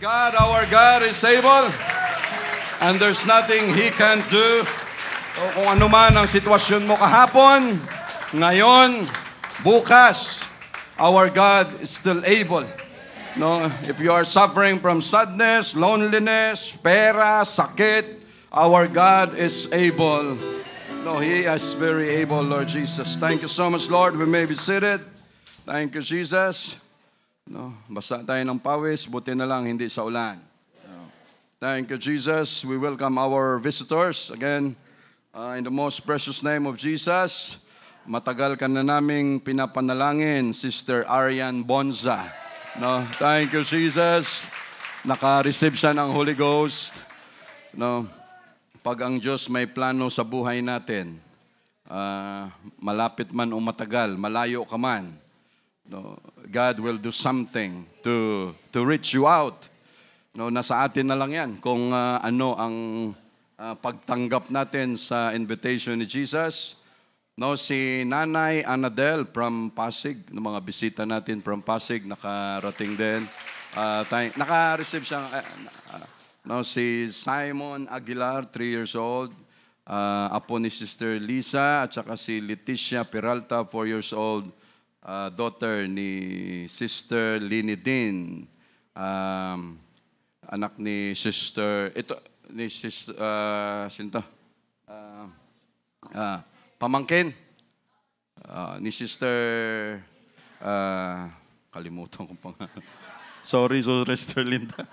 God, our God is able, and there's nothing He can't do. O kung ano man ang sitwasyon mo kahapon, ngayon, bukas, our God is still able. No, if you are suffering from sadness, loneliness, pera, sakit, our God is able. No, He is very able, Lord Jesus. Thank you so much, Lord. We may be seated. Thank you, Jesus. No, basa tayo ng pawis, buti na lang hindi sa ulan. No. Thank you, Jesus. We welcome our visitors again in the most precious name of Jesus. Matagal ka na naming pinapanalangin, Sister Arian Bonza. No, thank you, Jesus. Naka-receive siya ng Holy Ghost. No, pag ang Diyos may plano sa buhay natin, malapit man o matagal, malayo ka man, no, God will do something to reach you out. No, nasa atin na lang yan kung ano ang pagtanggap natin sa invitation ni Jesus. No, si Nanay Anadel from Pasig, ng mga bisita natin from Pasig, nakarating din. Naka-receive siya. No, si Simon Aguilar, 3 years old. Apo ni Sister Lisa, at saka si Leticia Peralta, 4 years old. Daughter ni Sister Linidin, anak ni Sister, sinto? Pamangkin, ni Sister, kalimutan ko pa nga. Sorry, Sister Linda.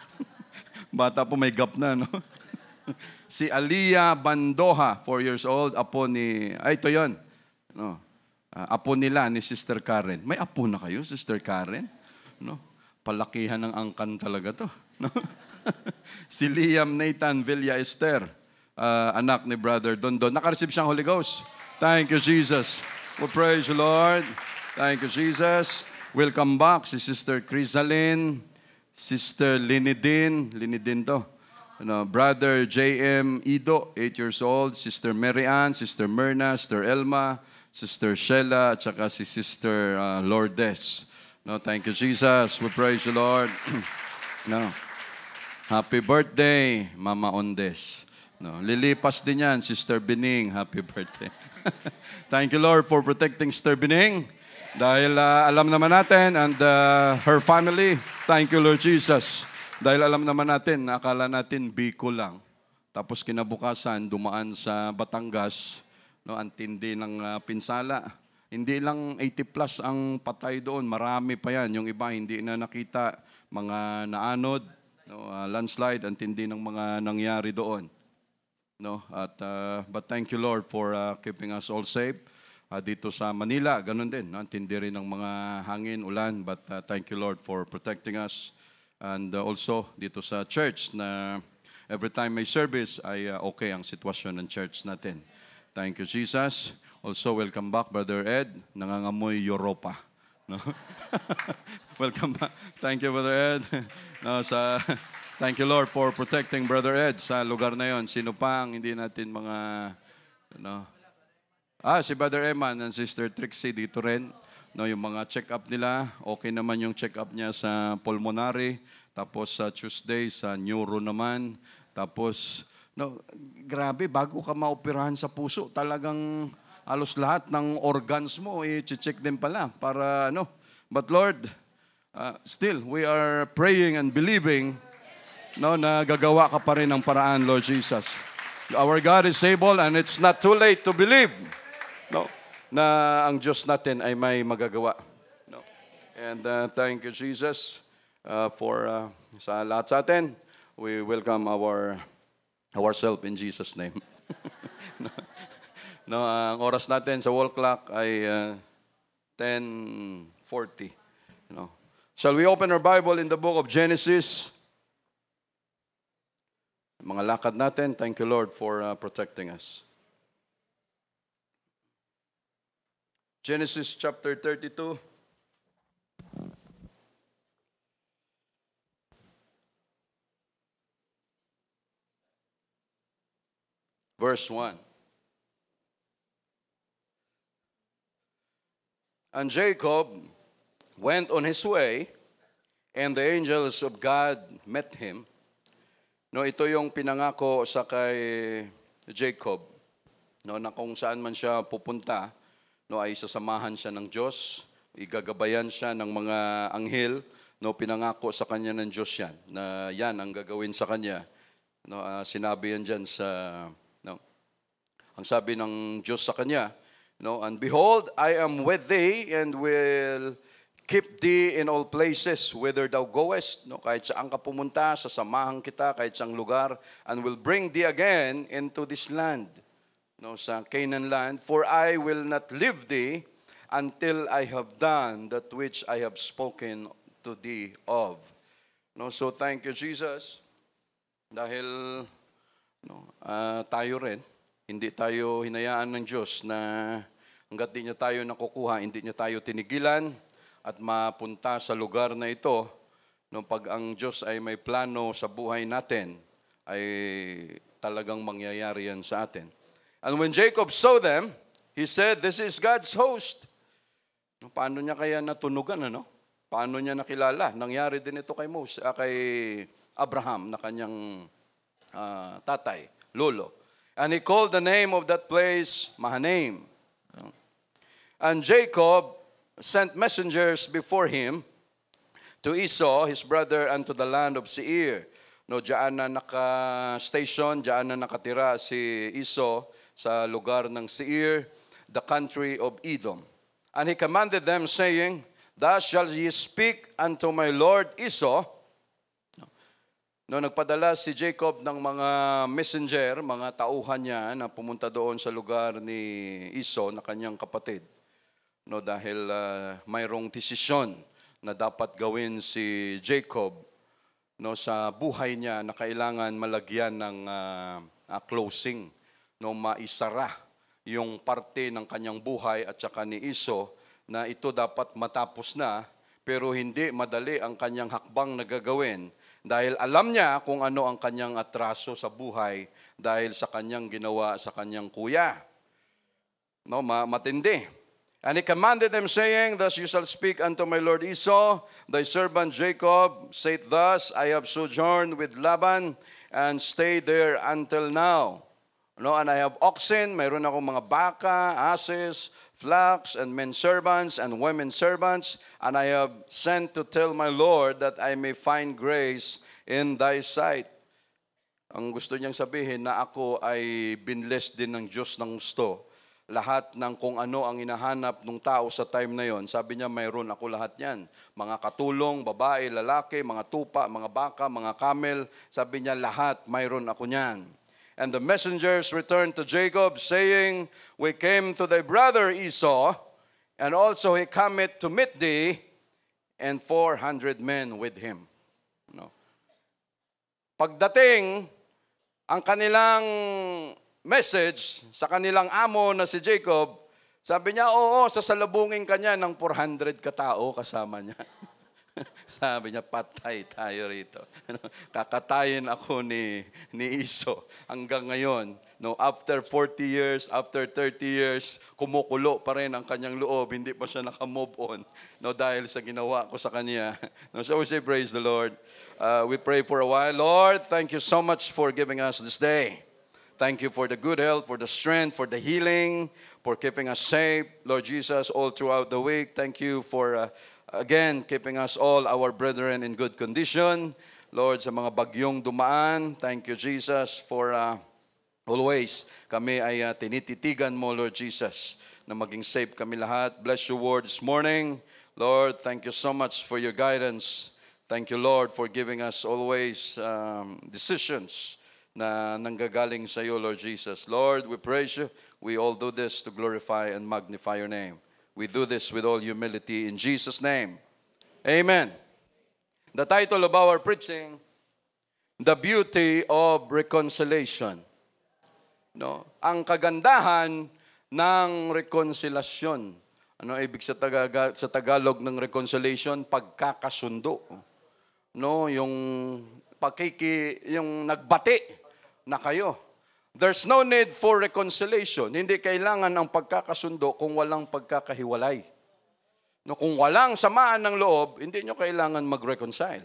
Bata po may gap na, no? Si Aliyah Bandoha, 4 years old, apo ni, ito yun, no? Apo nila ni Sister Karen. May apo na kayo, Sister Karen? No? Palakihan ng angkan talaga to. No? Si Liam Nathan Villa Esther, anak ni Brother Dondon. Naka-receive siyang Holy Ghost. Thank you, Jesus. We praise you, Lord. Thank you, Jesus. Welcome back si Sister Crisaline, Sister Linidin to. Brother J.M. Ido, 8 years old. Sister Mary Ann, Sister Myrna, Sister Elma, Sister Sheila, at saka si Sister Lourdes. No, thank you, Jesus. We praise you, Lord. No. Happy birthday, Mama Ondes. No, lilipas din yan, Sister Bining. Happy birthday. Thank you, Lord, for protecting Sister Bining. Dahil alam naman natin, and her family, thank you, Lord Jesus. Dahil alam naman natin, akala natin Bicol lang. Tapos kinabukasan, dumaan sa Batangas. No, ang tindi ng pinsala. Hindi lang 80 plus ang patay doon. Marami pa yan. Yung iba hindi na nakita. Mga naanod, no, landslide, ang tindi ng mga nangyari doon. No, but thank you, Lord, for keeping us all safe. Dito sa Manila, ganun din. No, ang tindi rin ng mga hangin, ulan. But thank you, Lord, for protecting us. And also dito sa church na every time may service ay okay ang sitwasyon ng church natin. Thank you, Jesus. Also, welcome back, Brother Ed. Nangangamoy Europa. No? Welcome back. Thank you, Brother Ed. No, thank you, Lord, for protecting Brother Ed sa lugar na yon. Sino pa ang hindi natin mga... No? Si Brother Eman and Sister Trixie dito rin. No, yung mga check-up nila, okay naman yung check-up niya sa pulmonary. Tapos sa Tuesday, sa neuro naman. Tapos... No, grabe, bago ka maoperahan sa puso, talagang halos lahat ng organs mo, i-check din pala para ano. But Lord, still, we are praying and believing, no, na gagawa ka pa rin ng paraan, Lord Jesus. Our God is able and it's not too late to believe, no, na ang Diyos natin ay may magagawa. No? And thank you, Jesus, for sa lahat sa atin. We welcome ourselves in Jesus' name. No, ang oras natin sa wall clock ay 10:40. No. Shall we open our Bible in the book of Genesis? Mga lakad natin, thank you, Lord, for protecting us. Genesis chapter 32. Verse 1. And Jacob went on his way, and the angels of God met him. No, ito yung pinangako sa kay Jacob, no, na kung saan man siya pupunta, no, ay sasamahan siya ng Diyos, igagabayan siya ng mga anghel, no, pinangako sa kanya ng Diyos yan, na yan ang gagawin sa kanya. No, sinabi yan dyan sa, no, ang sabi ng Diyos sa kanya, no, and behold, I am with thee and will keep thee in all places whither thou goest. No, kahit saan ka pumunta, sasamahan kita kahit saang lugar, and will bring thee again into this land, no, sa Canaan land. For I will not leave thee until I have done that which I have spoken to thee of. No, so thank you, Jesus. Dahil no, tayo rin, hindi tayo hinayaan ng Diyos na hanggat di niya tayo nakukuha, hindi niya tayo tinigilan at mapunta sa lugar na ito, no, pag ang Diyos ay may plano sa buhay natin, ay talagang mangyayari yan sa atin. And when Jacob saw them, he said, this is God's host. No, paano niya kaya natunugan, ano? Paano niya nakilala? Nangyari din ito kay Moses, kay Abraham, na kanyang tatay, lolo. And he called the name of that place Mahanaim. And Jacob sent messengers before him to Esau, his brother, and to the land of Seir. No, diyan na naka-station, diyan na nakatira si Esau sa lugar ng Seir, the country of Edom. And he commanded them, saying, thus shall ye speak unto my lord Esau. No, nagpadala si Jacob ng mga messenger, mga tauhan niya na pumunta doon sa lugar ni Esau na kanyang kapatid. No, dahil mayroong desisyon na dapat gawin si Jacob, no, sa buhay niya na kailangan malagyan ng closing, no, maisara yung parte ng kanyang buhay at saka ni Esau na ito dapat matapos na, pero hindi madali ang kanyang hakbang na gagawin dahil alam niya kung ano ang kanyang atraso sa buhay dahil sa kanyang ginawa sa kanyang kuya. No, matindi. And he commanded them, saying, thus you shall speak unto my lord Esau, thy servant Jacob, saith thus, I have sojourned with Laban, and stayed there until now. No, and I have oxen, mayroon akong mga baka, asses, flocks, and men servants, and women servants, and I have sent to tell my Lord that I may find grace in thy sight. Ang gusto niyang sabihin na ako ay binless din ng Diyos ng gusto. Lahat ng kung ano ang hinahanap ng tao sa time na yon, sabi niya, mayroon ako lahat yan. Mga katulong, babae, lalaki, mga tupa, mga baka, mga camel, sabi niya, lahat mayroon ako niyan. And the messengers returned to Jacob, saying, we came to thy brother Esau, and also he cometh to meet thee, and 400 men with him. No. Pagdating, ang kanilang message sa kanilang amo na si Jacob, sabi niya, oo, sasalubungin kanya ng 400 katao kasama niya. Sabi niya, patay tayo rito. Kakatayin ako ni Esau. Hanggang ngayon, no, after 40 years, after 30 years, kumukulo pa rin ang kanyang loob. Hindi pa siya nakamove on, no, dahil sa ginawa ko sa kanya. No, so we say, praise the Lord. We pray for a while. Lord, thank you so much for giving us this day. Thank you for the good health, for the strength, for the healing, for keeping us safe, Lord Jesus, all throughout the week. Thank you for, again, keeping us all, our brethren, in good condition. Lord, sa mga bagyong dumaan, thank you, Jesus, for always kami ay tinititigan mo, Lord Jesus, na maging safe kami lahat. Bless your word this morning. Lord, thank you so much for your guidance. Thank you, Lord, for giving us always decisions na nanggagaling sa iyo, Lord Jesus. Lord, we praise you. We all do this to glorify and magnify your name. We do this with all humility in Jesus' name. Amen. The title of our preaching, The Beauty of Reconciliation. No, ang kagandahan ng rekonsilasyon. Ano ibig sa Tagalog ng reconciliation? Pagkakasundo. No, yung yung nagbati na kayo. There's no need for reconciliation. Hindi kailangan ang pagkakasundo kung walang pagkakahiwalay. No, kung walang samaan ng loob, hindi nyo kailangan mag-reconcile.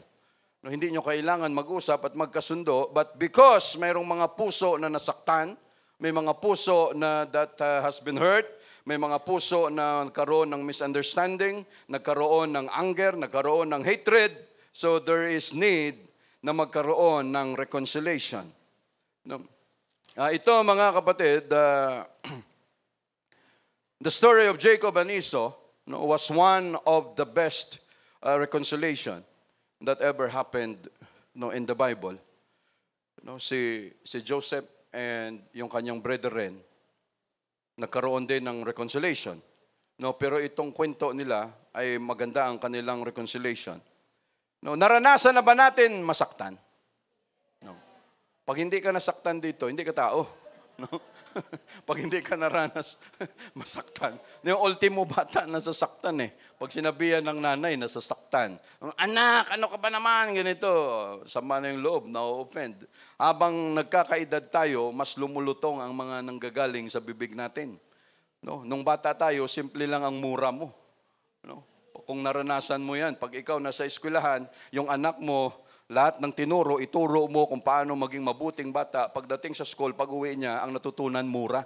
No, hindi nyo kailangan mag-usap at magkasundo, but because mayroong mga puso na nasaktan, may mga puso na that has been hurt, may mga puso na nagkaroon ng misunderstanding, nagkaroon ng anger, nagkaroon ng hatred, so there is need na magkaroon ng reconciliation. No? Ito mga kapatid, the story of Jacob and Esau was one of the best reconciliation that ever happened in the Bible. Si Joseph and yung kanyang brethren, nagkaroon din ng reconciliation. Pero itong kwento nila ay maganda ang kanilang reconciliation. Naranasan na ba natin masaktan? No. Pag hindi ka nasaktan dito, hindi ka tao. No? Pag hindi ka naranas masaktan. Yung ultimo bata nasasaktan eh. Pag sinabihan ng nanay, nasasaktan. Anak, ano ka ba naman? Ganito. Sama na yung loob, na-offend. Habang nagkakaedad tayo, mas lumulutong ang mga nanggagaling sa bibig natin. No? Nung bata tayo, simple lang ang mura mo. No? Kung naranasan mo yan, pag ikaw nasa eskwelahan, yung anak mo, lahat ng tinuro, ituro mo kung paano maging mabuting bata. Pagdating sa school, pag-uwi niya, ang natutunan, mura.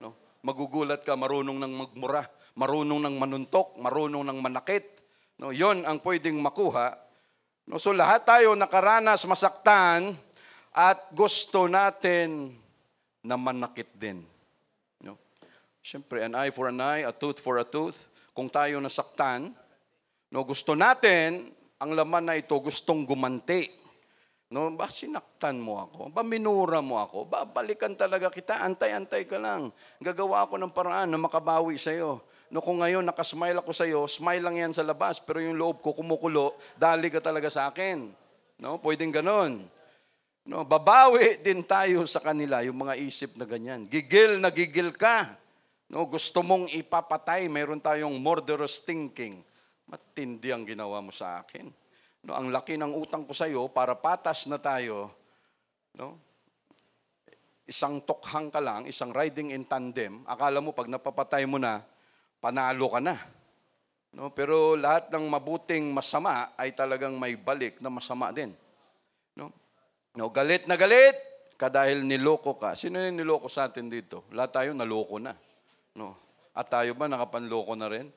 No? Magugulat ka, marunong ng magmura, marunong ng manuntok, marunong ng manakit. No? Yon ang pwedeng makuha. No? So lahat tayo nakaranas, masaktan, at gusto natin na manakit din. No? Siyempre, an eye for an eye, a tooth for a tooth. Kung tayo nasaktan, gusto natin, ang laman na ito gustong gumanti. Ba sinaktan mo ako? Ba minura mo ako? Ba balikan talaga kita? Antay-antay ka lang. Gagawa ako ng paraan na makabawi sa'yo. Kung ngayon nakasmile ako sa'yo, smile lang yan sa labas, pero yung loob ko kumukulo, dali ka talaga sa akin. Pwedeng ganon. Babawi din tayo sa kanila, yung mga isip na ganyan. Gigil na gigil ka. Gusto mong ipapatay, mayroon tayong murderous thinking. Matindi ang ginawa mo sa akin. Ang laki ng utang ko sa iyo, para patas na tayo. Isang tokhang ka lang, isang riding in tandem, akala mo pag napapatay mo na, panalo ka na. Pero lahat ng mabuting masama ay talagang may balik na masama din. Galit na galit ka dahil niloko ka. Sino yung niloko sa atin dito? Lahat tayo naloko na. At tayo ba nakapanloko na rin?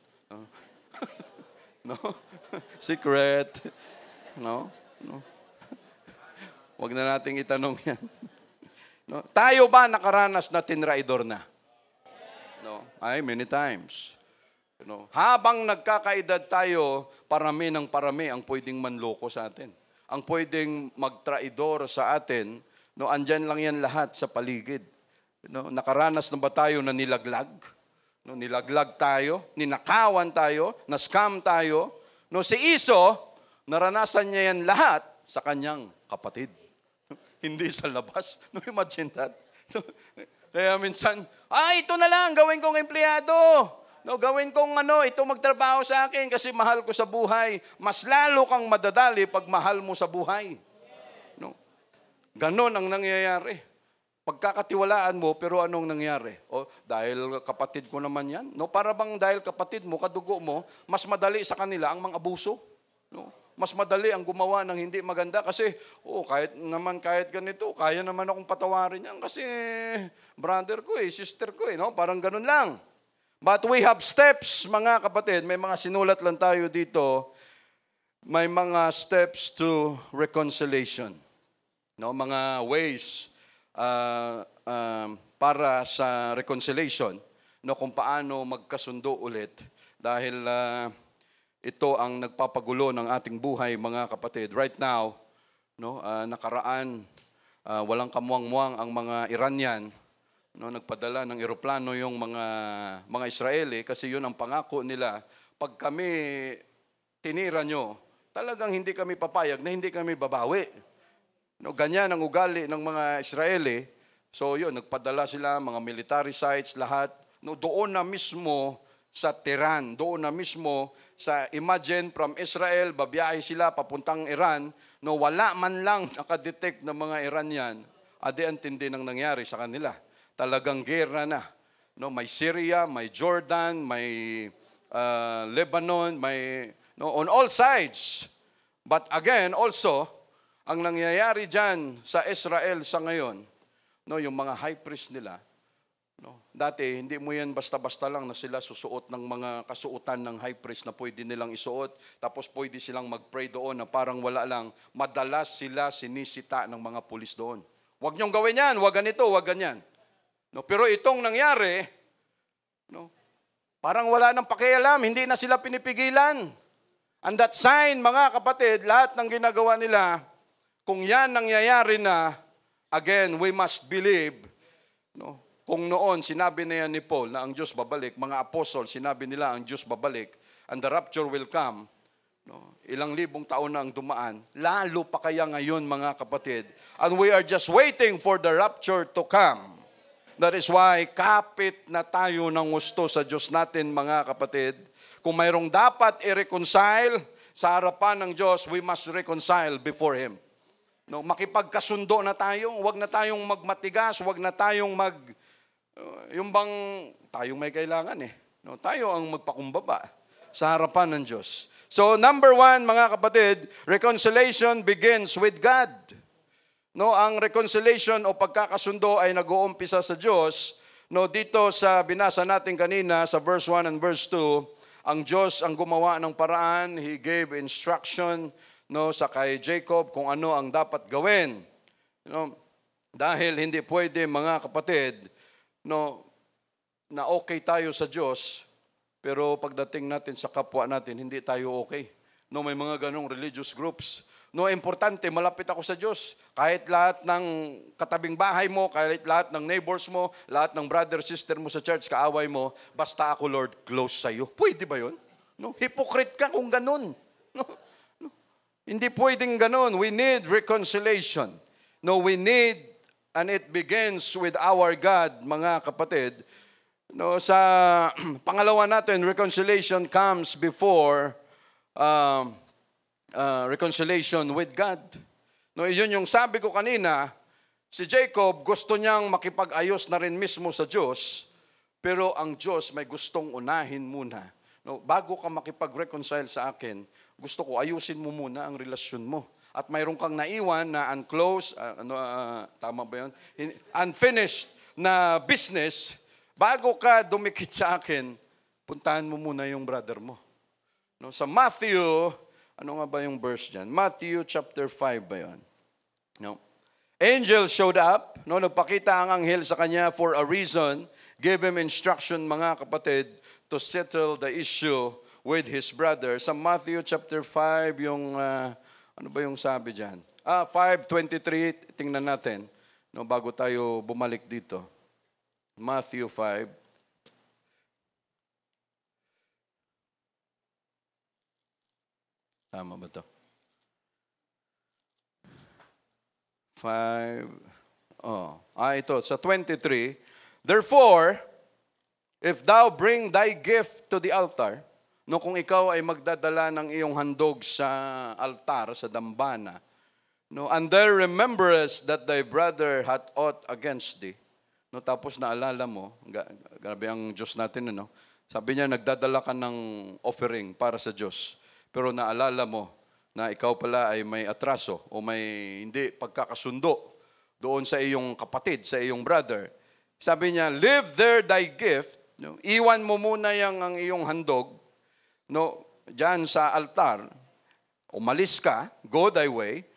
Secret. Huwag na nating itanong yan. Tayo ba nakaranas na tinraidor na? Ay, many times. Habang nagkakaedad tayo, parami ng parami ang pwedeng manloko sa atin. Ang pwedeng magtraidor sa atin, andyan lang yan lahat sa paligid. Nakaranas na ba tayo na nilaglag? Nilaglag tayo, ninakawan tayo, na-scam tayo. Si Esau, naranasan niya yan lahat sa kanyang kapatid. Hindi sa labas. Imagine that. Kaya minsan, ito na lang, gawin kong empleyado. Gawin kong ito magtrabaho sa akin kasi mahal ko sa buhay. Mas lalo kang madadali pag mahal mo sa buhay. Ganon ang nangyayari. Pagkakatiwalaan mo, pero anong nangyari? Dahil kapatid ko naman yan. Para bang dahil kapatid mo, kadugo mo, mas madali sa kanila ang mga abuso. Mas madali ang gumawa ng hindi maganda kasi, kahit ganito, kaya naman akong patawarin yan kasi brother ko sister ko parang ganun lang. But we have steps, mga kapatid, may mga sinulat lang tayo dito, may mga steps to reconciliation. Mga ways para sa reconciliation, kung paano magkasundo ulit dahil ito ang nagpapagulo ng ating buhay, mga kapatid. Right now, nakaraan, walang kamuang-muang ang mga Iranian, nagpadala ng eroplano yung mga Israeli kasi yun ang pangako nila. Pag kami tinira nyo, talagang hindi kami papayag na hindi kami babawi. Ganyan ang ugali ng mga Israeli. So yun, nagpadala sila, mga military sites, lahat. Doon na mismo sa Tehran, doon na mismo imagine from Israel, babiyahe sila papuntang Iran, wala man lang nakadetect ng mga Iranian, ang tindi ng nangyari sa kanila. Talagang gera na. May Syria, may Jordan, may Lebanon, may on all sides. But again, also, ang nangyayari dyan sa Israel sa ngayon, yung mga high priest nila, dati, hindi mo yan basta-basta lang na sila susuot ng mga kasuotan ng high priest na pwede nilang isuot, tapos pwede silang mag-pray doon na parang wala lang. Madalas sila sinisita ng mga pulis doon. Huwag niyong gawin yan, huwag ganito, huwag ganyan. Pero itong nangyari, parang wala nang pakialam, hindi na sila pinipigilan. And that sign, mga kapatid, lahat ng ginagawa nila, kung yan nangyayari na, again, we must believe, kung noon, sinabi na yan ni Paul na ang Diyos babalik, mga apostol, sinabi nila ang Diyos babalik, and the rapture will come, ilang libong taon na ang dumaan, lalo pa kaya ngayon, mga kapatid, and we are just waiting for the rapture to come. That is why, kapit na tayo ng gusto sa Diyos natin, mga kapatid. Kung mayroong dapat i-reconcile sa harapan ng Diyos, we must reconcile before Him. Makipagkasundo na tayo, huwag na tayong magmatigas, huwag na tayong yung bang tayong may kailangan tayo ang magpakumbaba sa harapan ng Diyos. So number 1, mga kapatid, reconciliation begins with God. Ang reconciliation o pagkakasundo ay nag-uumpisa sa Diyos. Dito sa binasa natin kanina sa verse 1 and verse 2, ang Diyos ang gumawa ng paraan. He gave instruction sa kay Jacob kung ano ang dapat gawin. Dahil hindi pwede, mga kapatid, na okay tayo sa Diyos, pero pagdating natin sa kapwa natin, hindi tayo okay. May mga ganong religious groups. Importante, malapit ako sa Diyos. Kahit lahat ng katabing bahay mo, kahit lahat ng neighbors mo, lahat ng brother, sister mo sa church, kaaway mo, basta ako, Lord, close sa iyo. Pwede ba yun? Hypocrite ka kung ganun. Hindi pwedeng ganun. We need reconciliation. We need, and it begins with our God, mga kapatid. Sa pangalawa natin, reconciliation comes before reconciliation with God. Yun yung sabi ko kanina, si Jacob gusto niyang makipag-ayos na rin mismo sa Diyos, pero ang Diyos may gustong unahin muna. Bago ka makipag-reconcile sa akin, gusto ko ayusin mo muna ang relasyon mo. At mayroon kang naiwan na unclosed, tama ba yun? Unfinished na business, bago ka dumikit sa akin, puntahan mo muna yung brother mo. Sa Matthew, ano nga ba yung verse dyan? Matthew chapter 5 ba yun? Angel showed up, nagpakita ang anghel sa kanya for a reason, gave him instruction, mga kapatid, to settle the issue with his brother. Sa Matthew chapter 5, yung... ano ba yung sabi dyan? 5:23, tingnan natin. Bago tayo bumalik dito. Matthew 5. Tama ba ito? 5. Ito. Sa 23. Therefore, if thou bring thy gift to the altar, kung ikaw ay magdadala ng iyong handog sa altar, sa dambana, and there rememberest that thy brother hath ought against thee, tapos naalala mo, grabe ang Diyos natin, sabi niya, nagdadala ka ng offering para sa Diyos, pero naalala mo na ikaw pala ay may atraso o may hindi pagkakasundo doon sa iyong kapatid, sa iyong brother. Sabi niya, leave there thy gift, iwan mo muna ang iyong handog, diyan sa altar, umalis ka, go thy way,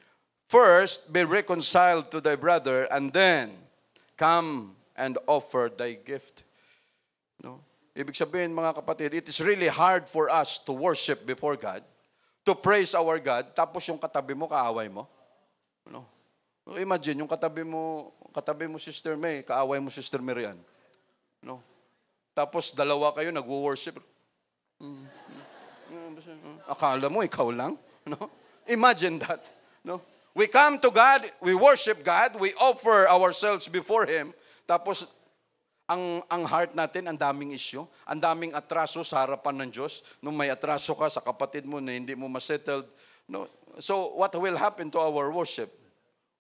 first be reconciled to thy brother, and then come and offer thy gift. Ibig sabihin, mga kapatid, it is really hard for us to worship before God, to praise our God, tapos yung katabi mo, kaaway mo. Imagine, yung katabi mo, Sister May, kaaway mo, Sister Miriam. Tapos dalawa kayo, nag-worship. Akala mo, ikaw lang. Imagine that. We come to God, we worship God, we offer ourselves before Him, tapos ang heart natin, ang daming issue, ang daming atraso sa harapan ng Diyos. Nung may atraso ka sa kapatid mo na hindi mo masettled. So what will happen to our worship?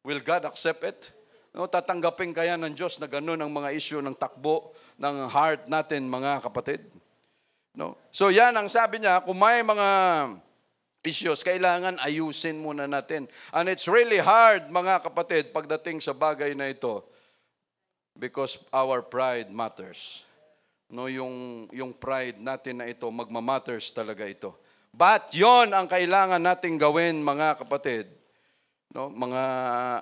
Will God accept it? Tatanggapin kaya ng Diyos na gano'n ang mga issue ng takbo ng heart natin, mga kapatid? No? So yan ang sabi niya, kung may mga issues, kailangan ayusin muna natin. And it's really hard, mga kapatid, pagdating sa bagay na ito because our pride matters. No, yung pride natin na ito, magmamatters talaga ito. But yon ang kailangan nating gawin, mga kapatid. No, mga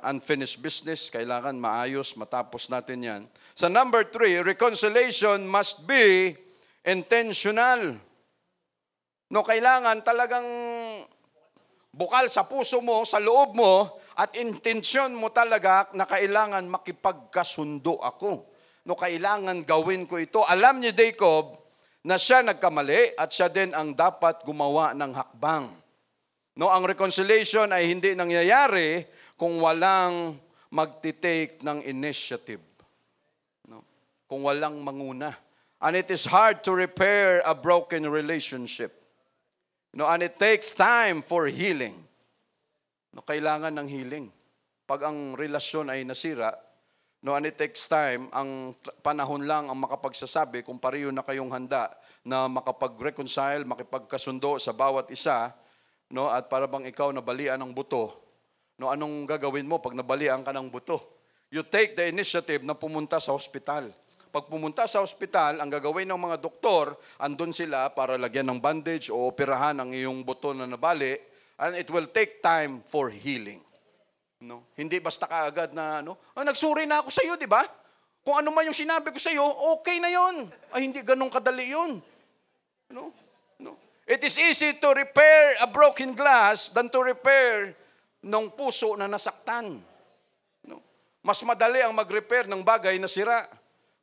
unfinished business, kailangan maayos, matapos natin yan. Sa number 3, reconciliation must be intentional. No, kailangan talagang bukal sa puso mo, sa loob mo, at intensyon mo talaga na kailangan makipagkasundo ako. No, kailangan gawin ko ito. Alam ni Jacob na siya nagkamali at siya din ang dapat gumawa ng hakbang. No, ang reconciliation ay hindi nangyayari kung walang magtitake ng initiative. No, kung walang manguna. And it is hard to repair a broken relationship. No, and it takes time for healing. No, kailangan ng healing. Pag ang relasyon ay nasira, no, and it takes time, ang panahon lang ang makapagsasabi kung pareho na kayong handa na makapag-reconcile, makipagkasundo sa bawat isa, no, at para bang ikaw nabalian ng buto, no, anong gagawin mo pag nabalian ka ng buto? You take the initiative na pumunta sa hospital. Pag pumunta sa hospital, ang gagawin ng mga doktor, andun sila para lagyan ng bandage o operahan ang iyong buto na nabali, and it will take time for healing. No? Hindi basta kaagad na, nagsuri na ako sa iyo, di ba? Kung ano man yung sinabi ko sa iyo, okay na yon. Ay, hindi ganun kadali yun. No? It is easy to repair a broken glass than to repair ng puso na nasaktan. No? Mas madali ang mag-repair ng bagay na sira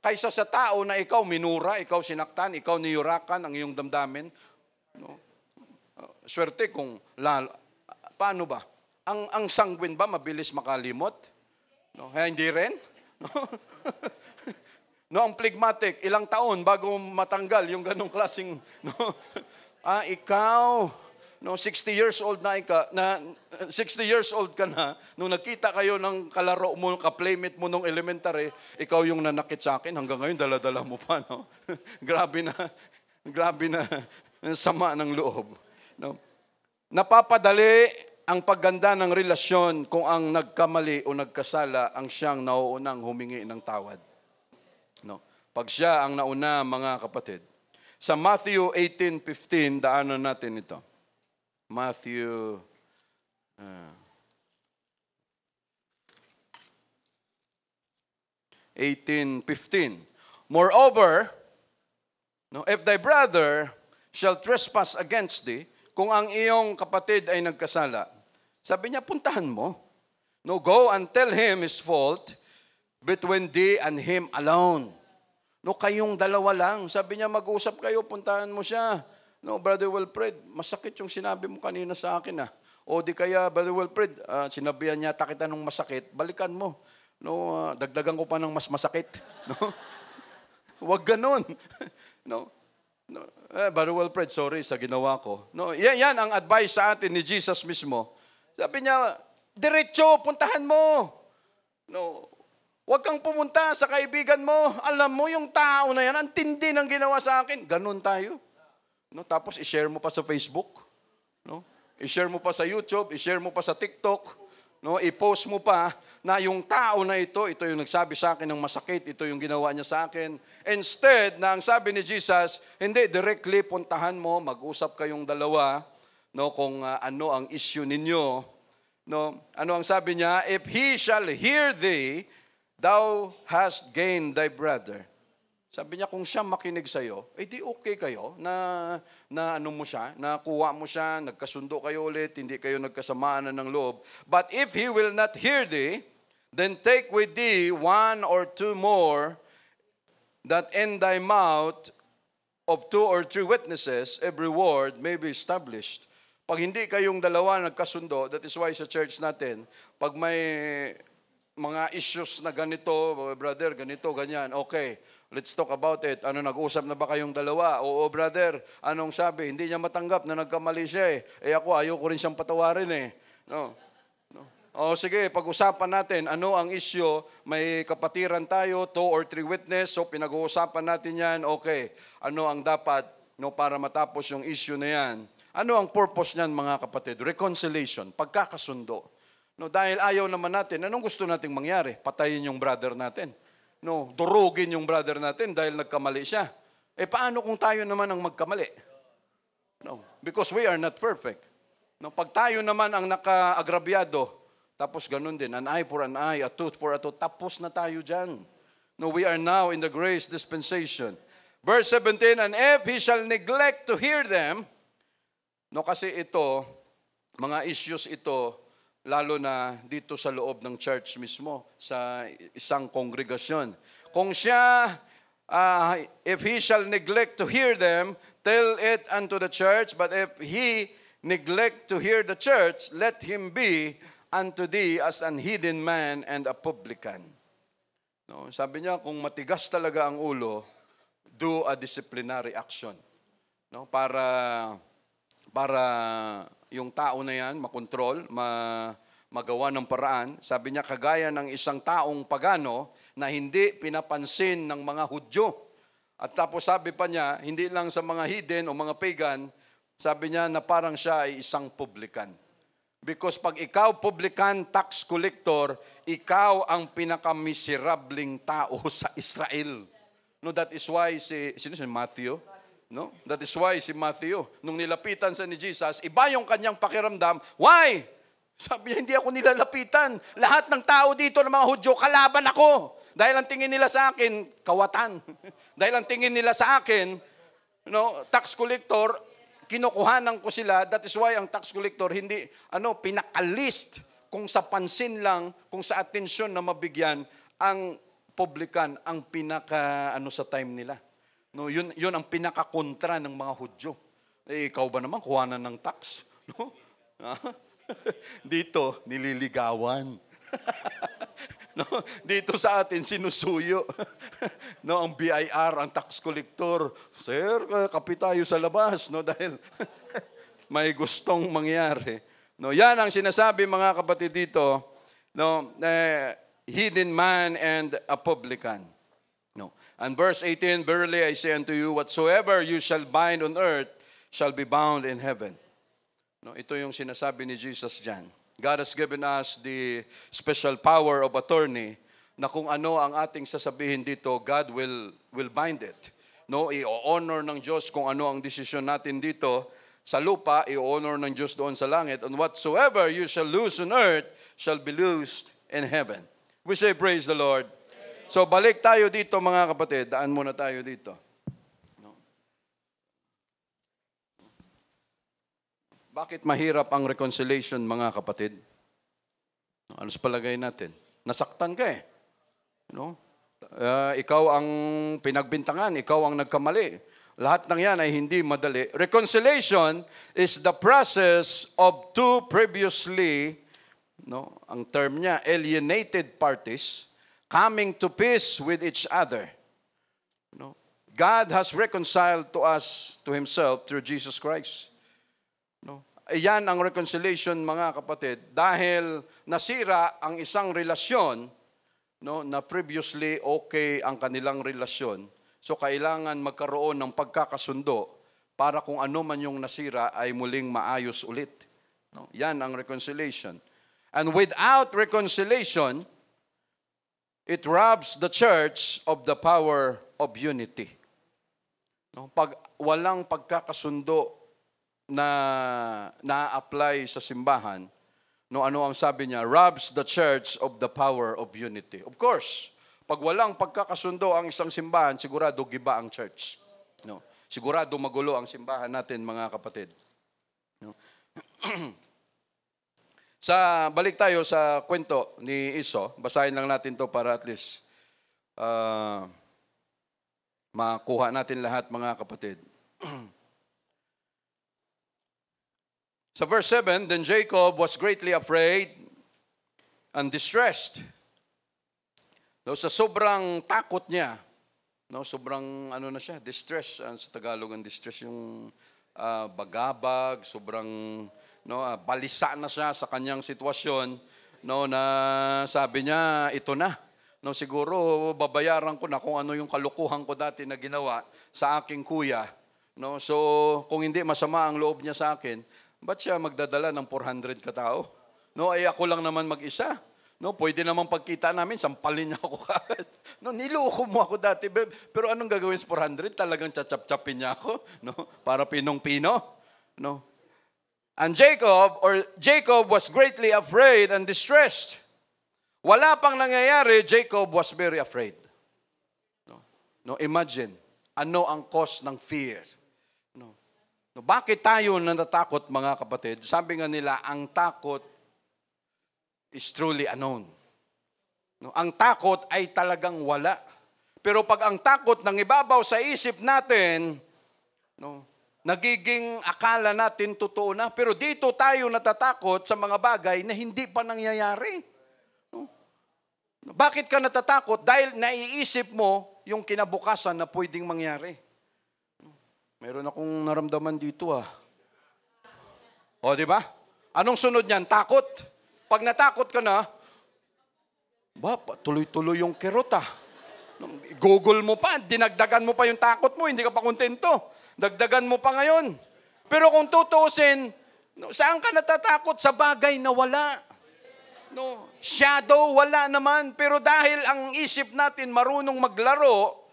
kaysa sa tao na ikaw minura, ikaw sinaktan, ikaw niyurakan ang iyong damdamin. No? Swerte kung paano ba? Ang sanguine ba mabilis makalimot? No, hindi rin. No? No, ang phlegmatic, ilang taon bago matanggal yung ganong klaseng ikaw 60 years old na 60 years old ka na nung nakita kayo ng kalaro mo, ka-playmate mo nung elementary, ikaw yung nanakit sa akin hanggang ngayon dala-dala mo pa, no? Grabe na sama ng loob, no? Napapadali ang pagganda ng relasyon kung ang nagkamali o nagkasala ang siyang nauunang humingi ng tawad. No. Pag siya ang nauna, mga kapatid. Sa Matthew 18:15, daanan natin ito. Matthew 18:15. Moreover, if thy brother shall trespass against thee, kung ang iyong kapatid ay nagkasala, sabi niya, puntahan mo. No, go and tell him his fault between thee and him alone. No, kayong dalawa lang. Sabi niya, mag-usap kayo, puntahan mo siya. No, Brother Wilfred, masakit yung sinabi mo kanina sa akin. O di kaya, Brother Wilfred, sinabihan niya kita nung masakit, balikan mo. No, dagdagan ko pa ng mas masakit. No? Huwag ganun. No. No, Brother Wilfred, sorry sa ginawa ko. No, yan ang advice sa atin ni Jesus mismo. Sabi niya, diretso, puntahan mo. No, huwag kang pumunta sa kaibigan mo. Alam mo, yung tao na yan, ang tindi ng ginawa sa akin. Ganun tayo. No, tapos i-share mo pa sa Facebook. No? I-share mo pa sa YouTube, i-share mo pa sa TikTok. No, i-post mo pa na yung tao na ito yung nagsabi sa akin ng masakit, ito yung ginawa niya sa akin. Instead, na ang sabi ni Jesus, hindi, directly puntahan mo, mag-usap kayong dalawa, no, kung ano ang issue ninyo. No, ano ang sabi niya? If he shall hear thee, thou hast gained thy brother. Sabi niya, kung siya makinig sa'yo, di okay kayo na ano mo siya, na kuha mo siya, nagkasundo kayo ulit, hindi kayo nagkasamaan ng loob. But if he will not hear thee, then take with thee 1 or 2 more, that in thy mouth of 2 or 3 witnesses, every word may be established. Pag hindi kayong dalawa nagkasundo, that is why sa church natin, pag may mga issues na ganito, brother, ganito, ganyan, okay, let's talk about it. Ano, nag-usap na ba kayong dalawa? Oo, brother, anong sabi? Hindi niya matanggap na nagkamali siya ako, ayaw ko rin siyang patawarin No. O sige, pag-usapan natin, ano ang issue? May kapatiran tayo, 2 or 3 witness, so pinag-uusapan natin yan, okay. Ano ang dapat no, para matapos yung issue na yan. Ano ang purpose niyan, mga kapatid? Reconciliation, pagkakasundo. No, dahil ayaw naman natin, anong gusto nating mangyari? Patayin yung brother natin. No, durugin yung brother natin dahil nagkamali siya. Paano kung tayo naman ang magkamali? No, because we are not perfect. No, pag tayo naman ang naka-agrabyado, tapos ganun din, an eye for an eye, a tooth for a tooth, tapos na tayo dyan. No, we are now in the grace dispensation. Verse 17, and if he shall neglect to hear them, no, kasi ito, mga issues ito, lalo na dito sa loob ng church mismo, sa isang kongregasyon. Kung siya, if he shall neglect to hear them, tell it unto the church, but if he neglect to hear the church, let him be unto thee as an hidden man and a publican. No, sabi niya, kung matigas talaga ang ulo, do a disciplinary action. No, para yung tao na yan makontrol, magawa ng paraan. Sabi niya, kagaya ng isang taong pagano na hindi pinapansin ng mga Hudyo. At tapos sabi pa niya, hindi lang sa mga hidden o mga pagan, sabi niya na parang siya ay isang publican. Because pag ikaw publican, tax collector, ikaw ang pinakamiserabling tao sa Israel. No, that is why sino si Matthew? No? That is why si Matthew, nung nilapitan sa ni Jesus, iba yung kanyang pakiramdam. Why? Sabi niya, hindi ako nilalapitan. Lahat ng tao dito ng mga Hudyo, kalaban ako. Dahil ang tingin nila sa akin, kawatan. Dahil ang tingin nila sa akin, tax collector, kinukuhanan ko sila. That is why ang tax collector hindi pinakalist kung sa pansin lang, kung sa atensyon na mabigyan ang publican ang pinaka sa time nila. No, yun ang pinakakontra ng mga Hudyo. Ikaw ba naman kuhanan ng tax? No? Dito nililigawan. No, dito sa atin sinusuyo. No, ang BIR, ang tax collector. Sir, kapi tayo sa labas, no, dahil may gustong mangyari. No, yan ang sinasabi, mga kapatid, dito, no, hidden man and a publican. No. And verse 18, verily I say unto you, whatsoever you shall bind on earth shall be bound in heaven. No, ito yung sinasabi ni Jesus dyan. God has given us the special power of attorney na kung ano ang ating sasabihin dito, God will bind it. No, i-honor ng Diyos kung ano ang desisyon natin dito sa lupa, i-honor ng Diyos doon sa langit. And whatsoever you shall loose on earth shall be loosed in heaven. We say praise the Lord. So balik tayo dito, mga kapatid. Daan muna tayo dito. No. Bakit mahirap ang reconciliation, mga kapatid? Ano sa palagay natin? Nasaktan ka eh. No? Ikaw ang pinagbintangan, ikaw ang nagkamali. Lahat ng yan ay hindi madali. Reconciliation is the process of two previously, ang term niya, alienated parties, coming to peace with each other. God has reconciled to us, to Himself, through Jesus Christ. Iyan ang reconciliation, mga kapatid, dahil nasira ang isang relasyon, na previously okay ang kanilang relasyon. So kailangan magkaroon ng pagkakasundo para kung ano man yung nasira ay muling maayos ulit. Yan ang reconciliation. And without reconciliation, it robs the church of the power of unity. Pag walang pagkakasundo na na-apply sa simbahan, ano ang sabi niya? Robs the church of the power of unity. Of course, pag walang pagkakasundo ang isang simbahan, sigurado giba ang church. Sigurado magulo ang simbahan natin, mga kapatid. Balik tayo sa kwento ni Iso. Basahin lang natin to para at least makuha natin lahat, mga kapatid. Sa verse 7, then Jacob was greatly afraid and distressed. Sa sobrang takot niya, sobrang na siya, distress. Sa Tagalog ang distress, yung bagabag, sobrang balisa na siya sa kanyang sitwasyon, na sabi niya, ito na. Siguro babayaran ko na kung ano yung kalukuhan ko dati na ginawa sa aking kuya. No? So, kung hindi masama ang loob niya sa akin, ba't siya magdadala ng 400 katao? No, ay ako lang naman mag-isa. No, pwede naman pagkita namin, sampalin niya ako kagad. No, niloko mo ako dati, babe. Pero anong gagawin sa 400? Talagang chachap-chapin niya ako, no? Para pinong-pino, no? And Jacob was greatly afraid and distressed. Wala pang nangyayari, Jacob was very afraid. No, imagine, ano ang cause ng fear? No. No, bakit tayo natatakot, mga kapatid? Sabi nga nila, ang takot is truly unknown. No, ang takot ay talagang wala. Pero pag ang takot nang ibabaw sa isip natin, no, nagiging akala natin totoo na. Pero dito tayo natatakot sa mga bagay na hindi pa nangyayari. No? Bakit ka natatakot? Dahil naiisip mo yung kinabukasan na pwedeng mangyari. Meron akong naramdaman dito O, di ba? Anong sunod niyan? Takot. Pag natakot ka na, tuloy-tuloy yung kerot Google mo pa, dinagdagan mo pa yung takot mo, hindi ka pa kontento. Dagdagan mo pa ngayon. Pero kung tutuusin, saan ka natatakot? Sa bagay na wala. No, shadow, wala naman. Pero dahil ang isip natin marunong maglaro,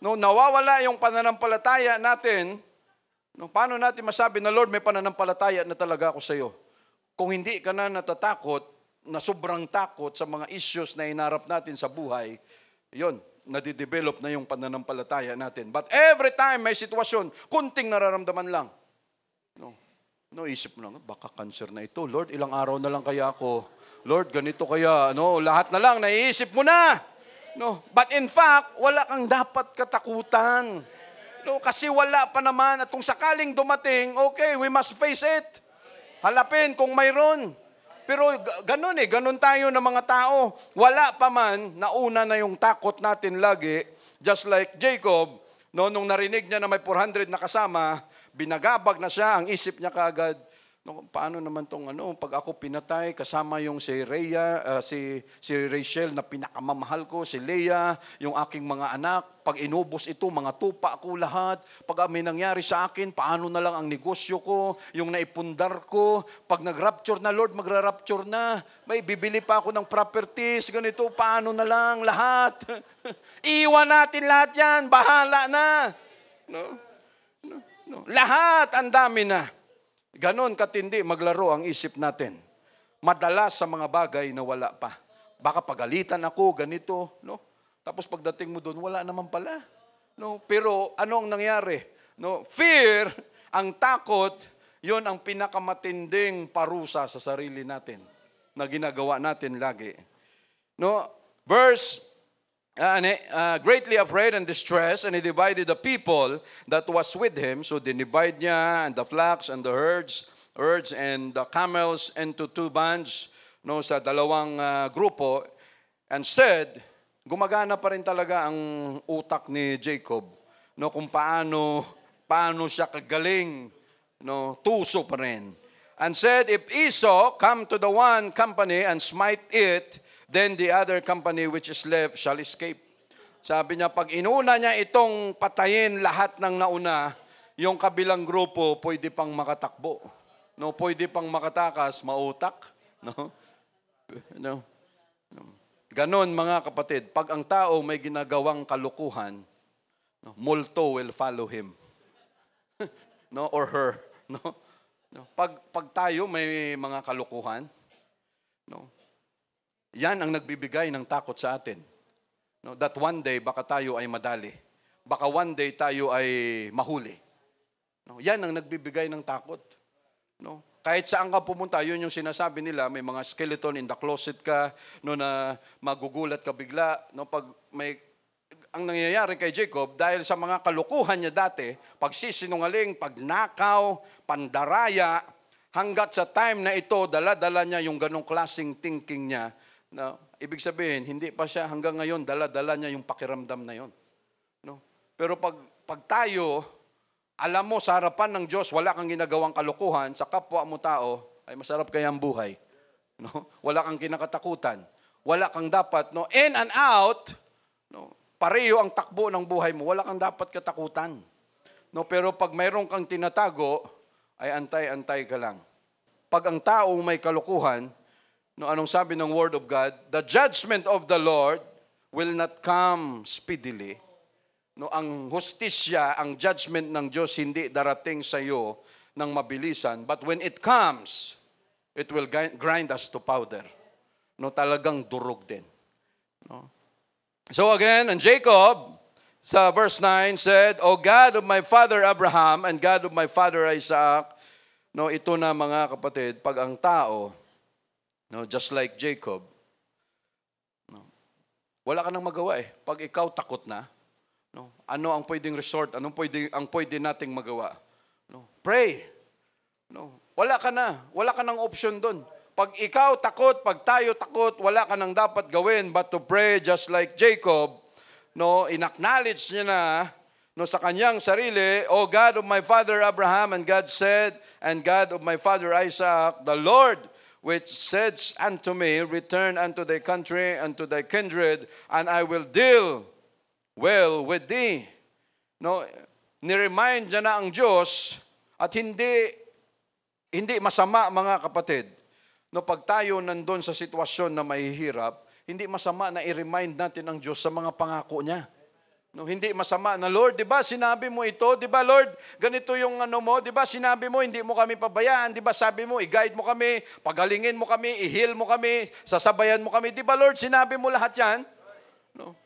no, nawawala yung pananampalataya natin, no, paano natin masabi na, Lord, may pananampalataya na talaga ako sa iyo? Kung hindi ka na natatakot, na sobrang takot sa mga issues na inarap natin sa buhay, yun, nadidevelop na yung pananampalataya natin. But every time may sitwasyon, kunting nararamdaman lang. No, isip mo lang, baka cancer na ito. Lord, ilang araw na lang kaya ako? Lord, ganito kaya, lahat na lang, naiisip mo na. No, but in fact, wala kang dapat katakutan. No, kasi wala pa naman. At kung sakaling dumating, okay, we must face it. Halapin kung mayroon. Pero ganun tayo ng mga tao. Wala pa man, nauna na yung takot natin lagi. Just like Jacob, nung narinig niya na may 400 na kasama, binagabag na siya, ang isip niya kaagad, paano naman tong pag ako pinatay, kasama yung si Rhea, si Rachel na pinakamamahal ko, si Leah, yung aking mga anak, pag inubos ito, mga tupa ko lahat, pag may nangyari sa akin, paano na lang ang negosyo ko, yung naipundar ko, pag nag-rapture na, Lord, magra-rapture na, may bibili pa ako ng properties, ganito, paano na lang, lahat. Iwan natin lahat yan, bahala na. No. Lahat, ang dami na. Ganon katindi maglaro ang isip natin. Madalas sa mga bagay na wala pa. Baka pagalitan ako, ganito, no? Tapos pagdating mo doon, wala naman pala. No? Pero ano ang nangyari? No? Fear, ang takot, yon ang pinakamatinding parusa sa sarili natin na ginagawa natin lagi. No? Verse greatly afraid and distressed, and he divided the people that was with him. So dinivide niya and the flocks and the herds and the camels into two bands, no, sa dalawang grupo, and said, gumagana pa rin talaga ang utak ni Jacob, no, kung paano siya kagaling, no, tuso pa rin. And said, if Esau come to the one company and smite it, then the other company which is left shall escape. Sabi niya, pag inuna niya itong patayin lahat ng nauna, yung kabilang grupo pwede pang makatakbo. No, pwede pang makatakas, mautak. No? Ganon, mga kapatid, pag ang tao may ginagawang kalukuhan, multo will follow him. No, or her. No? Pag tayo may mga kalukuhan, no? Yan ang nagbibigay ng takot sa atin. No, that one day, baka tayo ay madali. Baka one day tayo ay mahuli. No, yan ang nagbibigay ng takot. No? Kahit saan ka pumunta, yun yung sinasabi nila, may mga skeleton in the closet ka, no, na magugulat ka bigla. No, pag ang nangyayari kay Jacob, dahil sa mga kalukuhan niya dati, pagsisinungaling, pagnakaw, pandaraya, hanggat sa time na ito, dala-dala niya yung ganong klaseng thinking niya, na ibig sabihin, hindi pa siya hanggang ngayon, dala-dala niya yung pakiramdam na yon. No? Pero pag tayo, alam mo sa harapan ng Diyos, wala kang ginagawang kalukuhan, sa kapwa mo tao, ay masarap kaya ang buhay. No? Wala kang kinakatakutan. Wala kang dapat, no, in and out, no, pareho ang takbo ng buhay mo, wala kang dapat katakutan. No, pero pag mayroon kang tinatago, ay antay-antay ka lang. Pag ang tao may kalukuhan, no, anong sabi ng Word of God? The judgment of the Lord will not come speedily. No, ang hustisya, ang judgment ng Diyos hindi darating sa iyo ng mabilisan, but when it comes, it will grind us to powder. No, talagang durog din. No? So again, and Jacob, sa verse 9 said, O God of my father Abraham and God of my father Isaac. No, ito na mga kapatid, pag ang tao, no, just like Jacob, no, wala ka nang magawa eh. Pag ikaw takot na, no, ano ang pwedeng resort, ang pwede nating magawa? No, pray. No, wala ka nang option doon. Pag ikaw takot, pag tayo takot, wala ka nang dapat gawin but to pray just like Jacob. No, inacknowledge niya na, no, sa kanyang sarili, O God of my father Abraham, and God said, and God of my father Isaac, the Lord which said unto me, return unto thy country and to thy kindred, and I will deal well with thee. No, ni-remind niya na ang Diyos at hindi masama mga kapatid. No, pag tayo nandun sa sitwasyon na mahihirap, hindi masama na i-remind natin ang Diyos sa mga pangako niya. No, hindi masama na, Lord, di ba sinabi mo ito? Di ba, Lord, ganito yung ano mo? Di ba sinabi mo, hindi mo kami pabayaan? Di ba sabi mo, i-guide mo kami, pagalingin mo kami, i-heal mo kami, sasabayan mo kami? Di ba, Lord, sinabi mo lahat yan? No?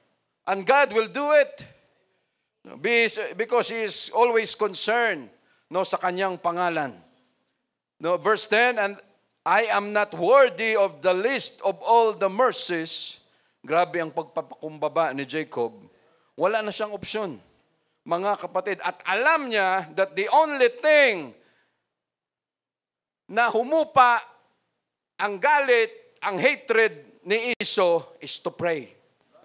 And God will do it. No, because He is always concerned, no, sa kanyang pangalan. No, verse 10, and I am not worthy of the least of all the mercies. Grabe ang pagpapakumbaba ni Jacob. Wala na siyang opsyon, mga kapatid. At alam niya that the only thing na humupa ang galit, ang hatred ni Esau is to pray.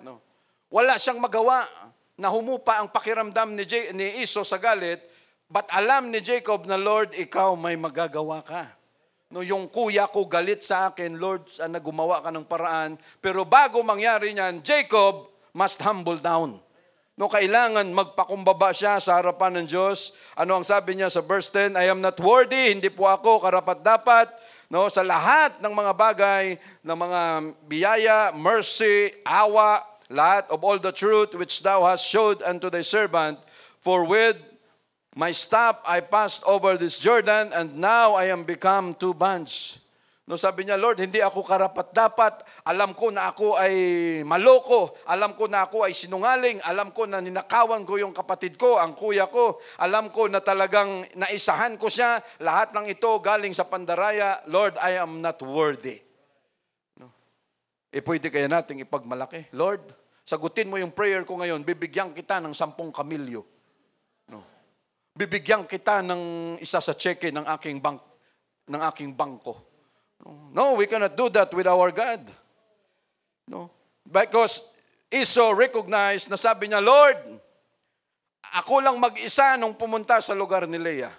No? Wala siyang magawa na humupa ang pakiramdam ni Esau sa galit, but alam ni Jacob na, Lord, ikaw may magagawa ka. No, yung kuya ko galit sa akin, Lord, sana gumawa ka ng paraan. Pero bago mangyari niyan, Jacob must humble down. No, kailangan magpakumbaba siya sa harapan ng Diyos. Ano ang sabi niya sa verse 10? I am not worthy, hindi po ako karapat-dapat, no, sa lahat ng mga bagay, ng mga biyaya, mercy, awa, lahat of all the truth which thou hast showed unto thy servant. For with my staff, I passed over this Jordan, and now I am become two bands. No, sabi niya, Lord, hindi ako karapat-dapat. Alam ko na ako ay maloko. Alam ko na ako ay sinungaling. Alam ko na ninakawan ko yung kapatid ko, ang kuya ko. Alam ko na talagang naisahan ko siya. Lahat ng ito galing sa pandaraya. Lord, I am not worthy. No? Pwede kaya nating ipagmalaki. Lord, sagutin mo yung prayer ko ngayon. Bibigyan kita ng 10 kamilyo. No? Bibigyan kita ng isa sa cheque ng aking bangko. No, we cannot do that with our God. No, because Esau recognized na sabi niya, Lord, ako lang mag-isa nung pumunta sa lugar ni Leah,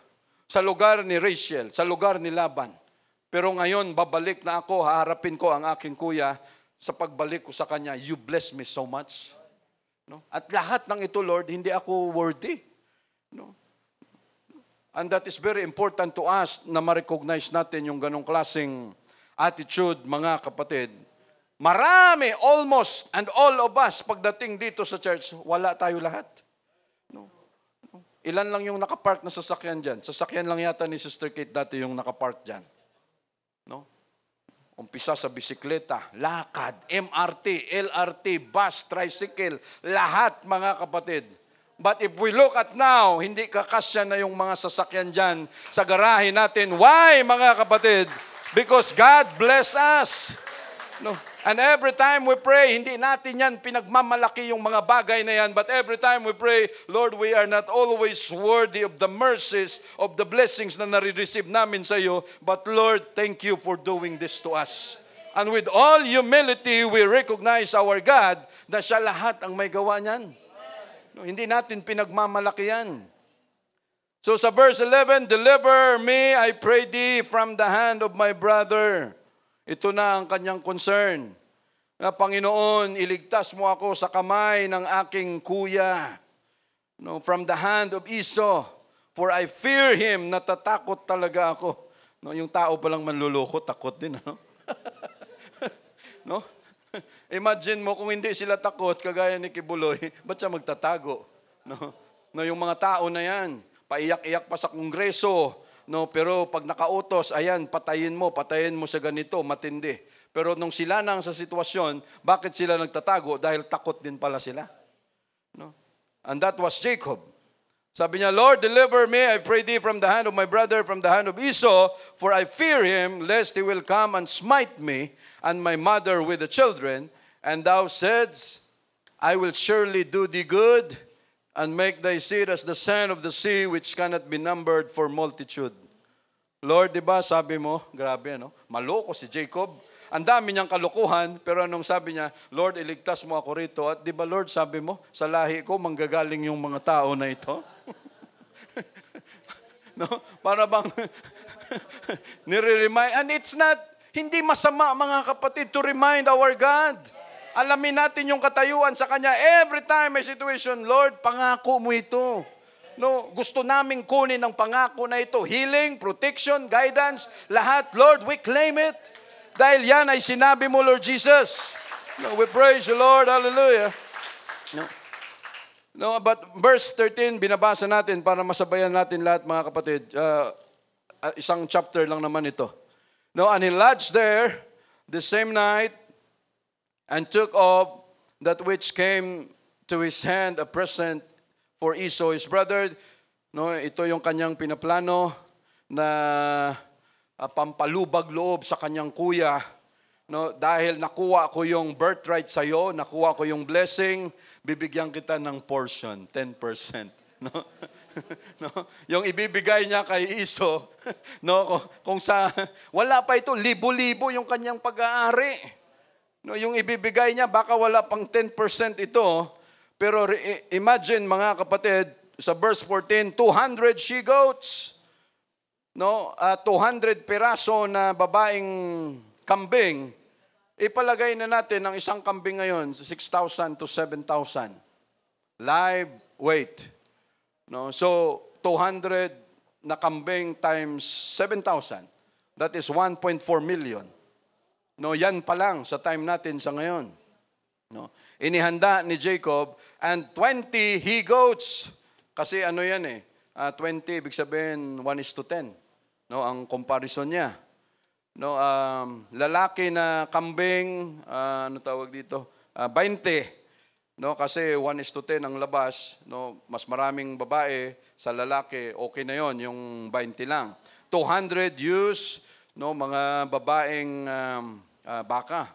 sa lugar ni Rachel, sa lugar ni Laban. Pero ngayon, babalik na ako, haharapin ko ang aking kuya. Sa pagbalik ko sa kanya, you bless me so much. No? At lahat ng ito, Lord, hindi ako worthy. No? And that is very important to us na ma-recognize natin yung ganong klaseng attitude, mga kapatid. Marami, almost, and all of us, pagdating dito sa church, wala tayo lahat. No? Ilan lang yung nakapark na sasakyan dyan? Sasakyan lang yata ni Sister Kate dati yung nakapark dyan. No? Umpisa sa bisikleta, lakad, MRT, LRT, bus, tricycle, lahat, mga kapatid. But if we look at now, hindi kakasya na yung mga sasakyan dyan sa garahe natin. Why, mga kapatid? Because God bless us. No. And every time we pray, hindi natin yan pinagmamalaki yung mga bagay na yan. But every time we pray, Lord, we are not always worthy of the mercies, of the blessings na nare-receive namin sa iyo. But Lord, thank you for doing this to us. And with all humility, we recognize our God na siya lahat ang may gawa niyan. No, hindi natin pinagmamalaki yan. So sa verse 11, deliver me, I pray thee, from the hand of my brother. Ito na ang kanyang concern. Na, Panginoon, iligtas mo ako sa kamay ng aking kuya. No, from the hand of Esau, for I fear him. Natatakot talaga ako. No, yung tao palang manluloko, takot din, ano? No? Imagine mo kung hindi sila takot, kagaya ni Kibuloy, ba't siya magtatago? No? No, yung mga tao na yan, paiyak-iyak pa sa kongreso, no, pero pag nakautos, ayan, patayin mo sa ganito, matindi. Pero nung sila nang sa sitwasyon, bakit sila nagtatago? Dahil takot din pala sila. No? And that was Jacob. Sabi niya, Lord, deliver me, I pray thee, from the hand of my brother, from the hand of Esau, for I fear him, lest he will come and smite me and my mother with the children. And thou saidst, I will surely do thee good, and make thy seed as the sand of the sea, which cannot be numbered for multitude. Lord, di ba, sabi mo, grabe, no? Maloko si Jacob. Ang dami niyang kalukuhan, pero anong sabi niya? Lord, iligtas mo ako rito. At di ba, Lord, sabi mo, sa lahi ko, manggagaling yung mga tao na ito? No? Para bang nire-remind. And it's not, hindi masama, mga kapatid, to remind our God. Alamin natin yung katayuan sa Kanya. Every time may situation, Lord, pangako mo ito. No, gusto naming kunin ang pangako na ito. Healing, protection, guidance, lahat. Lord, we claim it. Dahil yan ay sinabi mo, Lord Jesus. No, we praise you, Lord. Hallelujah. No, but verse 13, binabasa natin para masabayan natin lahat, mga kapatid. Isang chapter lang naman ito. No, and he lodged there the same night and took of that which came to his hand a present for Esau, his brother. No, ito yung kanyang pinaplano na pampalubag loob sa kanyang kuya. No, dahil nakuha ko yung birthright sa iyo, nakuha ko yung blessing, bibigyan kita ng portion, 10%. No? No? Yung ibibigay niya kay Esau, no, kung sa wala pa ito, libo-libo yung kanyang pag-aari. No, yung ibibigay niya baka wala pang 10% ito, pero imagine, mga kapatid, sa verse 14, 200 she-goats, no, 200 piraso na babaeng kambing. Ipalagay na natin ang isang kambing ngayon, 6,000 to 7,000. Live weight. No? So, 200 na kambing times 7,000. That is 1.4 million. No, yan pa lang sa time natin sa ngayon. No? Inihanda ni Jacob and 20 he-goats. Kasi ano yan 20, ibig sabihin 1:10. No, ang comparison niya. No, lalaki na kambing, ano tawag dito? 20. No, kasi 1:10 ang labas, no, mas maraming babae sa lalaki, okay na 'yon, yung 20 lang. 200 ewes, no, mga babaeng baka.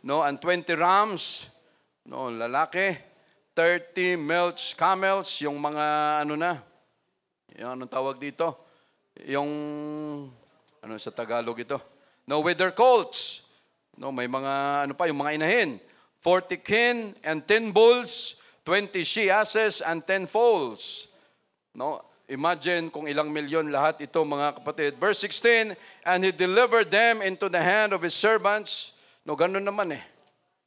No, and 20 rams, no, lalaki. 30 milch camels, yung mga ano na. Yung anong tawag dito? Yung ano sa Tagalog ito? No, with their colts. No, may mga ano pa, yung mga inahin. 40 kin and 10 bulls, 20 she-asses and 10 foals. No, imagine kung ilang milyon lahat ito, mga kapatid. Verse 16, and he delivered them into the hand of his servants. No, ganun naman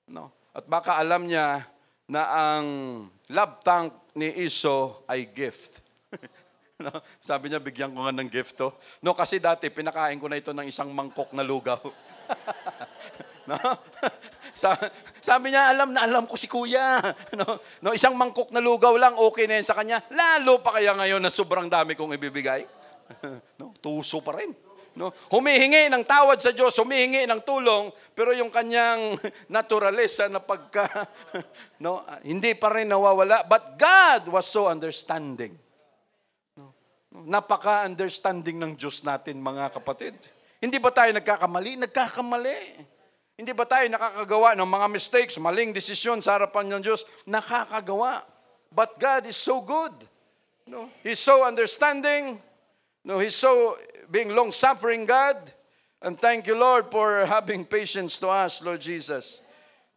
No. At baka alam niya na ang love tank ni Esau ay gift. No? Sabi niya, bigyan ko nga ng gift to. No, kasi dati, pinakain ko na ito ng isang mangkok na lugaw. No? Sabi niya, alam ko si kuya. No, isang mangkok na lugaw lang, okay na yan sa kanya. Lalo pa kaya ngayon na sobrang dami kong ibibigay? No, tuso pa rin. No, humihingi ng tawad sa Diyos, humihingi ng tulong, pero yung kanyang naturalesa na no, hindi pa rin nawawala. But God was so understanding. Napaka-understanding ng Diyos natin, mga kapatid. Hindi ba tayo nagkakamali? Nagkakamali. Hindi ba tayo nakakagawa ng mga mistakes, maling desisyon sa harapan ng Diyos? Nakakagawa. But God is so good. No? He's so understanding. No, He's so being long-suffering God. And thank you, Lord, for having patience to us, Lord Jesus.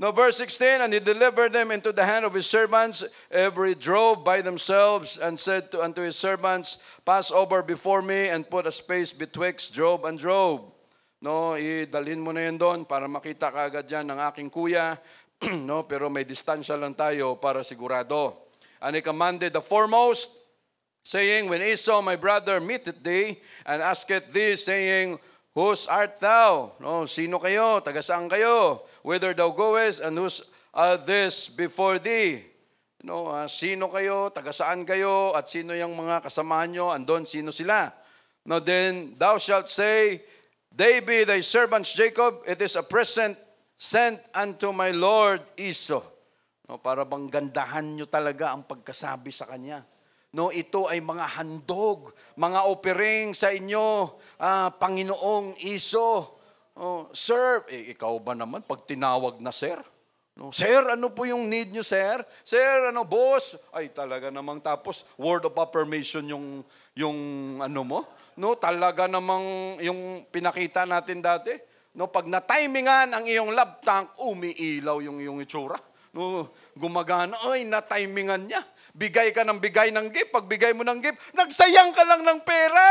No, verse 16, and he delivered them into the hand of his servants, every drove by themselves, and said unto his servants, pass over before me, and put a space betwixt drove and drove. No, idalhin mo na yan doon para makita kaagad yan ng aking kuya. No, pero may distansya lang tayo para sigurado. And he commanded the foremost, saying, When Esau my brother meeteth thee, and asketh thee, saying, Whose art thou? No, sino kayo? Taga saan kayo? Whither thou goest, and whose are this before thee? No, sino kayo? Taga saan kayo? At sino yung mga kasamahan nyo? Andon, sino sila? Now then, thou shalt say, They be thy servants Jacob, it is a present sent unto my Lord Esau. No, para bang gandahan nyo talaga ang pagkasabi sa kanya. No, ito ay mga handog, mga offering sa inyo, Panginoong Esau. Oh, sir, ikaw ba naman pag tinawag na sir? No, sir, ano po yung need nyo, sir? Sir, ano, boss? Ay, talaga namang tapos word of affirmation yung ano mo. No, talaga namang yung pinakita natin dati. No, pag na-timingan ang iyong love tank, umiilaw yung itsura. No, gumagana, ay, na-timingan niya. Bigay ka ng bigay ng gift. Pag bigay mo ng gift, nagsayang ka lang ng pera.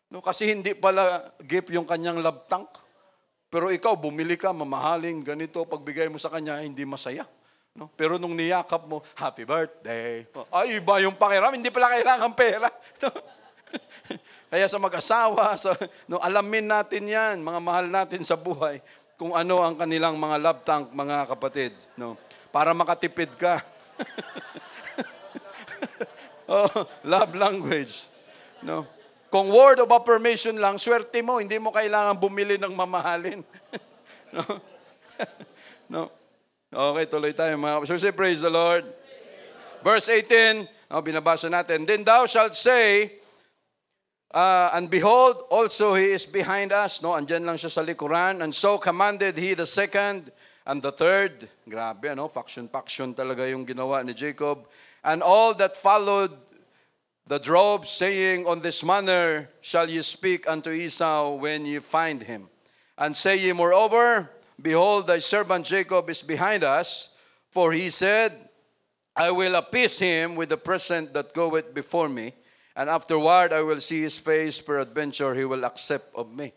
No, kasi hindi pala gift yung kanyang love tank. Pero ikaw, bumili ka, mamahaling, ganito, pagbigay mo sa kanya, hindi masaya. No? Pero nung niyakap mo, happy birthday. Ay, iba yung pakiram, hindi pala kailangan pera. No? Kaya sa mag-asawa, alamin natin yan, mga mahal natin sa buhay, kung ano ang kanilang mga love tank, mga kapatid. No? Para makatipid ka. Love language. No? Kung word of affirmation lang, swerte mo, hindi mo kailangan bumili ng mamahalin. No? No? Okay, tuloy tayo mga kapatid. So say, praise the Lord. Verse 18, binabasa natin, Then thou shalt say, and behold, also he is behind us. No, andyan lang siya sa likuran. And so commanded he the second and the third. Grabe, faction talaga yung ginawa ni Jacob. And all that followed the drove, saying, On this manner shall ye speak unto Esau when ye find him. And say ye moreover, Behold, thy servant Jacob is behind us, for he said, I will appease him with the present that goeth before me, and afterward I will see his face, peradventure he will accept of me.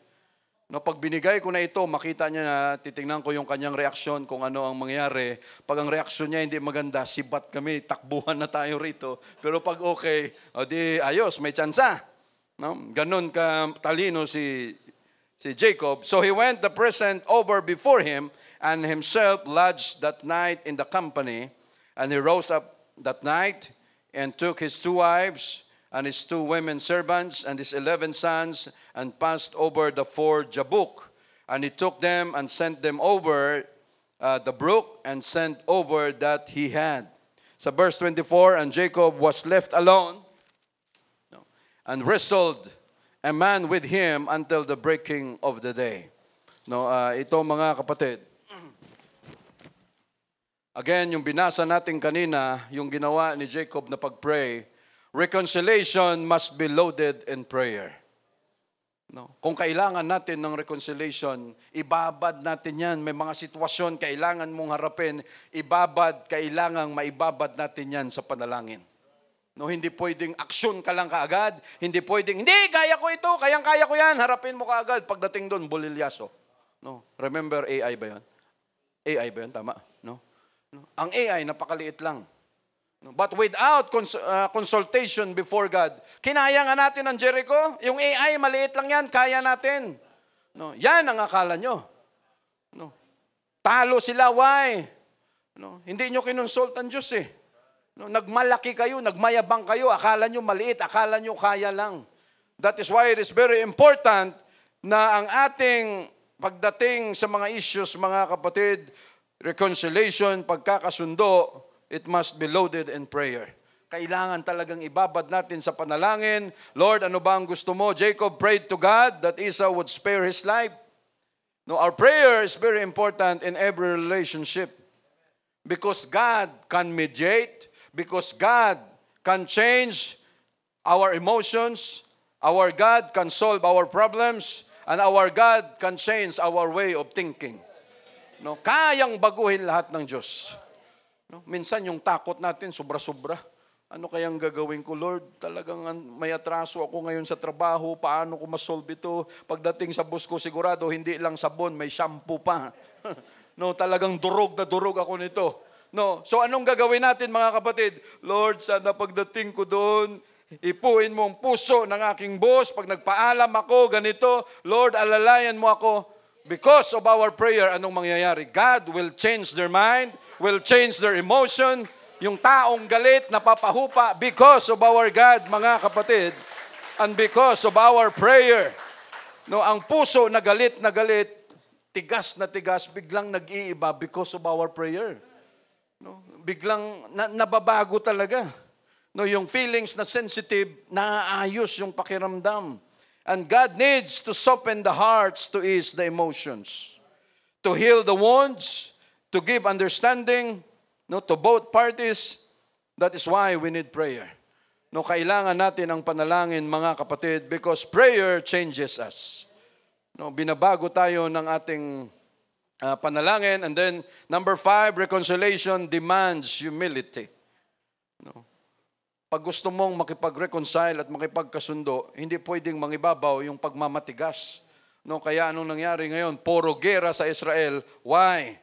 No, pag binigay ko na ito, makita niya na, titingnan ko yung kanyang reaksyon kung ano ang mangyari. Pag ang reaksyon niya hindi maganda, sibat kami, takbuhan na tayo rito. Pero pag okay, di ayos, may tsansa. No? Ganon ka talino si Jacob. So he went the present over before him, and himself lodged that night in the company. And he rose up that night, and took his 2 wives, and his 2 women servants, and his 11 sons, and passed over the ford Jabbok. And he took them and sent them over the brook, and sent over that he had. Sa verse 24, And Jacob was left alone, and wrestled a man with him until the breaking of the day. No, ito mga kapatid. Again, yung binasa natin kanina, yung ginawa ni Jacob na pag-pray, reconciliation must be loaded in prayer. No? Kung kailangan natin ng reconciliation, ibabad natin yan. May mga sitwasyon kailangan mong harapin, kailangan maibabad natin yan sa panalangin. No, hindi pwedeng aksyon ka lang kaagad. Hindi pwedeng, hindi, kaya ko ito, kayang-kaya ko yan, harapin mo kaagad. Pagdating doon, bulilyaso. No? Remember AI ba yun? AI ba yun? Tama? No? Ang AI, napakaliit lang. But without consultation before God, kinaya nga natin ang Jericho. Yung AI, maliit lang yan, kaya natin. No, yan ang akala nyo. No, talo sila, why? No, hindi nyo kinonsult ang Diyos eh. No, nagmalaki kayo, nagmayabang kayo, akala nyo maliit, akala nyo kaya lang. That is why it is very important na ang ating pagdating sa mga issues, mga kapatid, reconciliation, pagkakasundo, it must be loaded in prayer. Kailangan talagang ibabad natin sa panalangin. Lord, ano ba ang gusto mo? Jacob prayed to God that Esau would spare his life. No, our prayer is very important in every relationship. Because God can mediate, because God can change our emotions, our God can solve our problems, and our God can change our way of thinking. No, kayang baguhin lahat ng Diyos. No? Minsan yung takot natin, sobra-sobra. Ano kayang gagawin ko, Lord? Talagang may atraso ako ngayon sa trabaho. Paano ko masolve ito? Pagdating sa boss ko, sigurado, hindi lang sabon, may shampoo pa. No, talagang durog na durog ako nito. No, so anong gagawin natin mga kapatid? Lord, sana pagdating ko doon, ipuin mo ang puso ng aking boss. Pag nagpaalam ako, ganito, Lord, alalayan mo ako. Because of our prayer, anong mangyayari? God will change their mind, will change their emotion. Yung taong galit, napapahupa because of our God, mga kapatid, and because of our prayer. No, ang puso na galit, tigas na tigas, biglang nag-iiba because of our prayer. No, biglang nababago talaga. No, yung feelings na sensitive, naaayos yung pakiramdam. And God needs to soften the hearts to ease the emotions, to heal the wounds, to give understanding, no, to both parties. That is why we need prayer. No, kailangan natin ang panalangin, mga kapatid, because prayer changes us. No, binabago tayo ng ating panalangin. And then, number 5, reconciliation demands humility. No? Pag gusto mong makipag-reconcile at makipagkasundo, hindi pwedeng mangibabaw yung pagmamatigas. No? Kaya anong nangyari ngayon? Puro gera sa Israel. Why?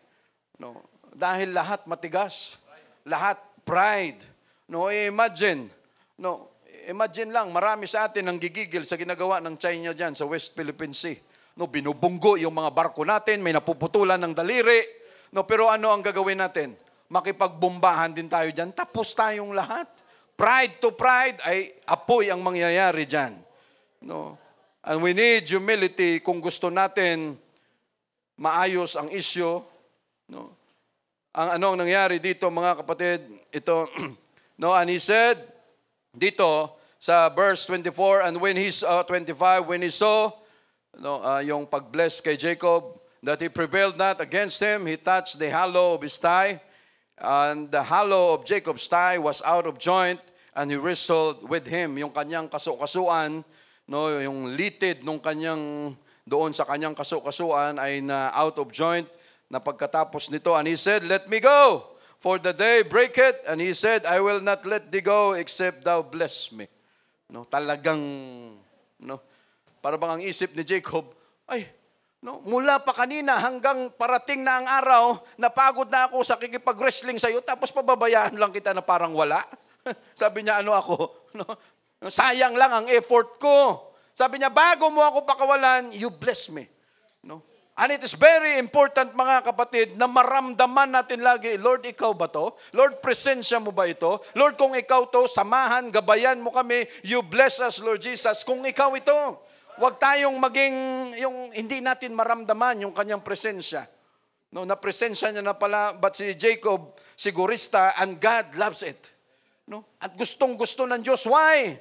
No? Dahil lahat matigas. Lahat pride. No, imagine. No, imagine lang, marami sa atin ang gigigil sa ginagawa ng China dyan sa West Philippine Sea. No, binubunggo yung mga barko natin, may napuputulan ng daliri. No, pero ano ang gagawin natin? Makipagbombahan din tayo dyan. Tapos tayong lahat. Pride to pride ay apoy ang mangyayari dyan. No? And we need humility kung gusto natin maayos ang issue. No? Ang anong nangyari dito, mga kapatid, ito, no, and he said, dito, sa verse 24, and when he saw, 25, when he saw, no, yung pag-bless kay Jacob, that he prevailed not against him, he touched the hollow of his thigh, and the hollow of Jacob's thigh was out of joint, and he wrestled with him. Yung kanyang kasukasuan, no, yung litid nung kanyang, doon sa kanyang kasukasuan ay na out of joint, na pagkatapos nito, and he said, let me go, for the day breaketh, and he said, I will not let thee go, except thou bless me. No, talagang, no, para bang ang isip ni Jacob, ay, no, mula pa kanina hanggang parating na ang araw, napagod na ako sa kikipag-wrestling sa iyo, tapos pababayaan lang kita na parang wala. Sabi niya, ano ako? No, sayang lang ang effort ko. Sabi niya, bago mo ako pakawalan, you bless me. No? And it is very important, mga kapatid, na maramdaman natin lagi, Lord, ikaw ba to? Lord, presensya mo ba ito? Lord, kung ikaw to, samahan, gabayan mo kami, you bless us, Lord Jesus, kung ikaw ito. Huwag tayong maging, yung hindi natin maramdaman yung kanyang presensya. No, na presensya niya na pala, but si Jacob, sigurista, and God loves it. No? At gustong-gusto ng Diyos. Why?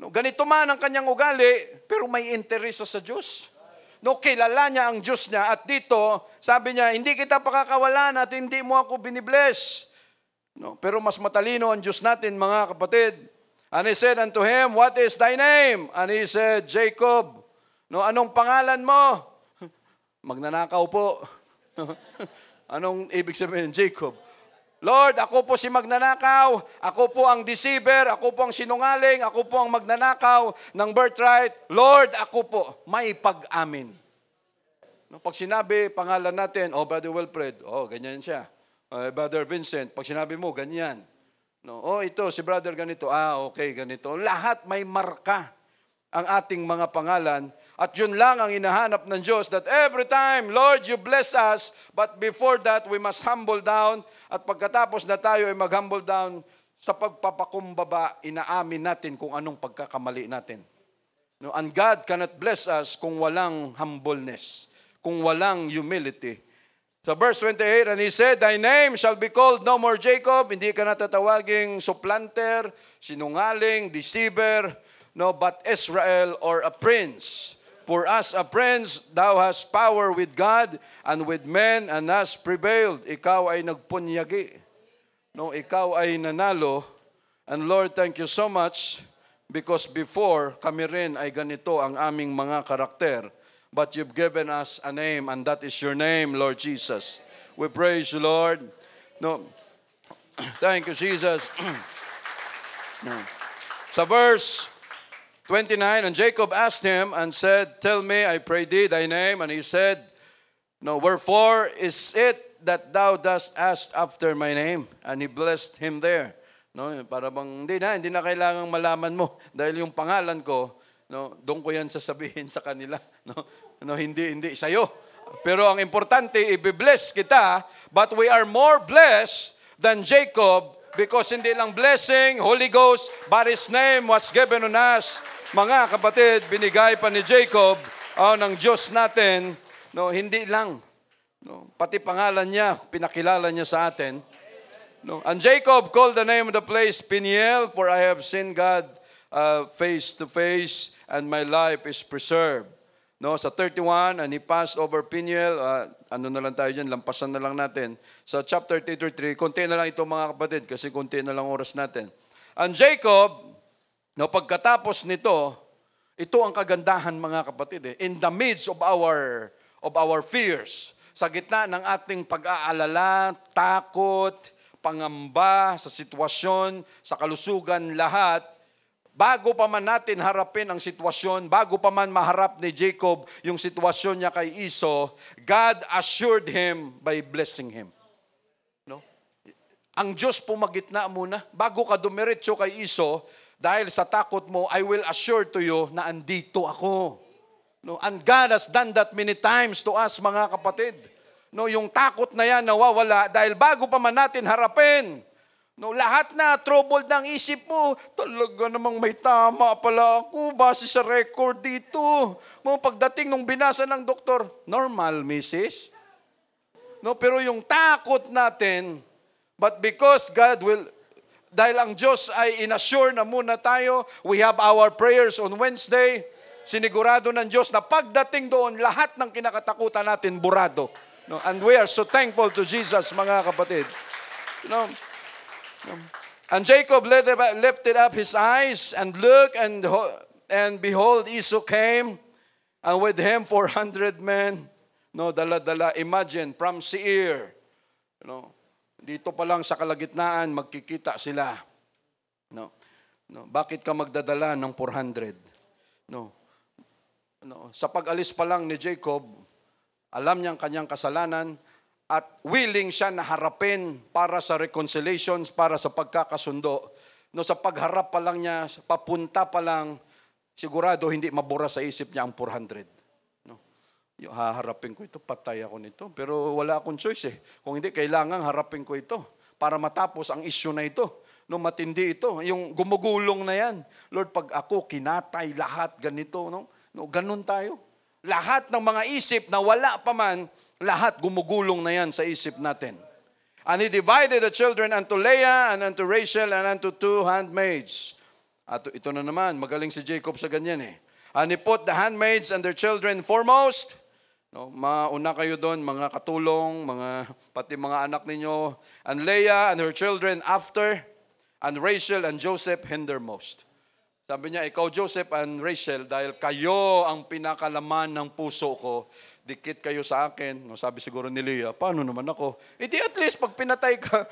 No, ganito man ang kanyang ugali, pero may interesa sa Diyos. No, kilala niya ang Diyos niya. At dito, sabi niya, hindi kita pakakawalan at hindi mo ako binibless. No, pero mas matalino ang Diyos natin, mga kapatid. And he said unto him, what is thy name? And he said, Jacob. No, anong pangalan mo? Magnanakaw po. Anong ibig sabihin, Jacob? Lord, ako po si magnanakaw, ako po ang deceiver, ako po ang sinungaling, ako po ang magnanakaw ng birthright. Lord, ako po, may pag-amin. No, pag sinabi, pangalan natin, oh, Brother Wilfred, oh, ganyan siya. Brother Vincent, pag sinabi mo, ganyan. No, oh, ito, si brother ganito. Ah, okay, ganito. Lahat may marka ang ating mga pangalan. At yun lang ang hinahanap ng Diyos, that every time, Lord, you bless us, but before that, we must humble down. At pagkatapos na tayo ay mag-humble down, sa pagpapakumbaba, inaamin natin kung anong pagkakamali natin. No, and God cannot bless us kung walang humbleness, kung walang humility. So verse 28, and he said, thy name shall be called no more Jacob. Hindi ka na tatawaging supplanter, sinungaling, deceiver, no, but Israel, or a prince. For as a prince, thou hast power with God and with men, and hast prevailed. Ikaw ay nagpunyagi. No, ikaw ay nanalo. And Lord, thank you so much, because before, kami rin ay ganito ang aming mga karakter. But you've given us a name, and that is your name, Lord Jesus. We praise you, Lord. No, thank you, Jesus. No. Sa verse 29, and Jacob asked him and said, tell me, I pray thee, thy name. And he said, no, wherefore is it that thou dost ask after my name. And he blessed him there. No, para bang hindi na kailangang malaman mo dahil yung pangalan ko, no, doon ko yan sasabihin sa kanila, no, hindi sa'yo. Pero ang importante, i-bless kita, but we are more blessed than Jacob because hindi lang blessing, Holy Ghost, but His name was given on us. Mga kapatid, binigay pa ni Jacob ng Diyos natin, no, hindi lang, no, pati pangalan niya, pinakilala niya sa atin. No. And Jacob called the name of the place Peniel, for I have seen God face to face, and my life is preserved. No, sa 31, and he passed over Peniel. Ano na lang tayo dyan, lampasan na lang natin. Sa chapter 33, konti na lang ito mga kapatid, kasi konti na lang oras natin. And Jacob, no, pagkatapos nito, ito ang kagandahan mga kapatid. In the midst of our fears, sa gitna ng ating pag-aalala, takot, pangamba, sa sitwasyon, sa kalusugan, lahat, bago pa man natin harapin ang sitwasyon, bago pa man maharap ni Jacob yung sitwasyon niya kay Esau, God assured him by blessing him. No? Ang Diyos pumagitna muna, bago ka dumiretso kay Esau, dahil sa takot mo, I will assure to you na andito ako. No? And God has done that many times to us mga kapatid. No, yung takot na yan nawawala dahil bago pa man natin harapin. No, lahat na troubled ng isip mo, talaga namang may tama pala ako base sa record dito. Mo pagdating nung binasa ng doktor, normal, Mrs. No, pero yung takot natin, but because God will, dahil ang Diyos ay inassure na muna tayo, we have our prayers on Wednesday, sinigurado ng Diyos na pagdating doon, lahat ng kinakatakutan natin burado. No, and we are so thankful to Jesus, mga kapatid. No, and Jacob lifted up his eyes and looked, and behold, Esau came, and with him 400 men. No, dala-dala. Imagine, from Seir. No, dito pa lang sa kalagitnaan, magkikita sila. No, bakit ka magdadala ng 400? No, sa pag-alis pa lang ni Jacob, alam niya ang kanyang kasalanan at willing siya na harapin para sa reconciliation, para sa pagkakasundo. No, sa pagharap pa lang niya, papunta pa lang, sigurado hindi mabura sa isip niya ang 400. No, haharapin ko ito, patay ako nito. Pero wala akong choice eh. Kung hindi, kailangan harapin ko ito para matapos ang issue na ito. No, matindi ito. Yung gumugulong na yan. Lord, pag ako kinatay lahat ganito, no, ganun tayo. Lahat ng mga isip na wala pa man, lahat gumugulong na yan sa isip natin. And he divided the children unto Leah and unto Rachel and unto 2 handmaids. At ito na naman, magaling si Jacob sa ganyan eh. And he put the handmaids and their children foremost. No, mauna kayo doon, mga katulong, pati mga anak ninyo. And Leah and her children after. And Rachel and Joseph hindermost. Sabi niya, ikaw Joseph and Rachel, dahil kayo ang pinakalaman ng puso ko, dikit kayo sa akin. No, sabi siguro ni Leah, paano naman ako? Di at least pag pinatay ka.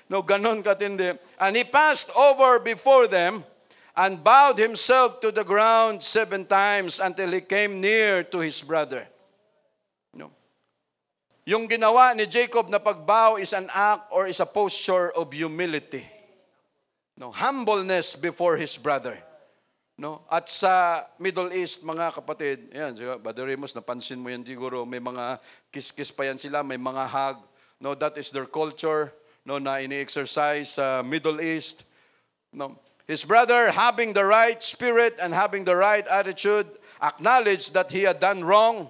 No, ganon katindi. And he passed over before them and bowed himself to the ground 7 times until he came near to his brother. No. Yung ginawa ni Jacob na pagbow is an act or is a posture of humility. No, humbleness before his brother. No, at sa Middle East, mga kapatid, yan, Brother Remus, napansin mo yan siguro, may mga kiss-kiss pa yan sila, may mga hug. No, that is their culture, no, na ini-exercise sa Middle East. No, his brother, having the right spirit and having the right attitude, acknowledged that he had done wrong.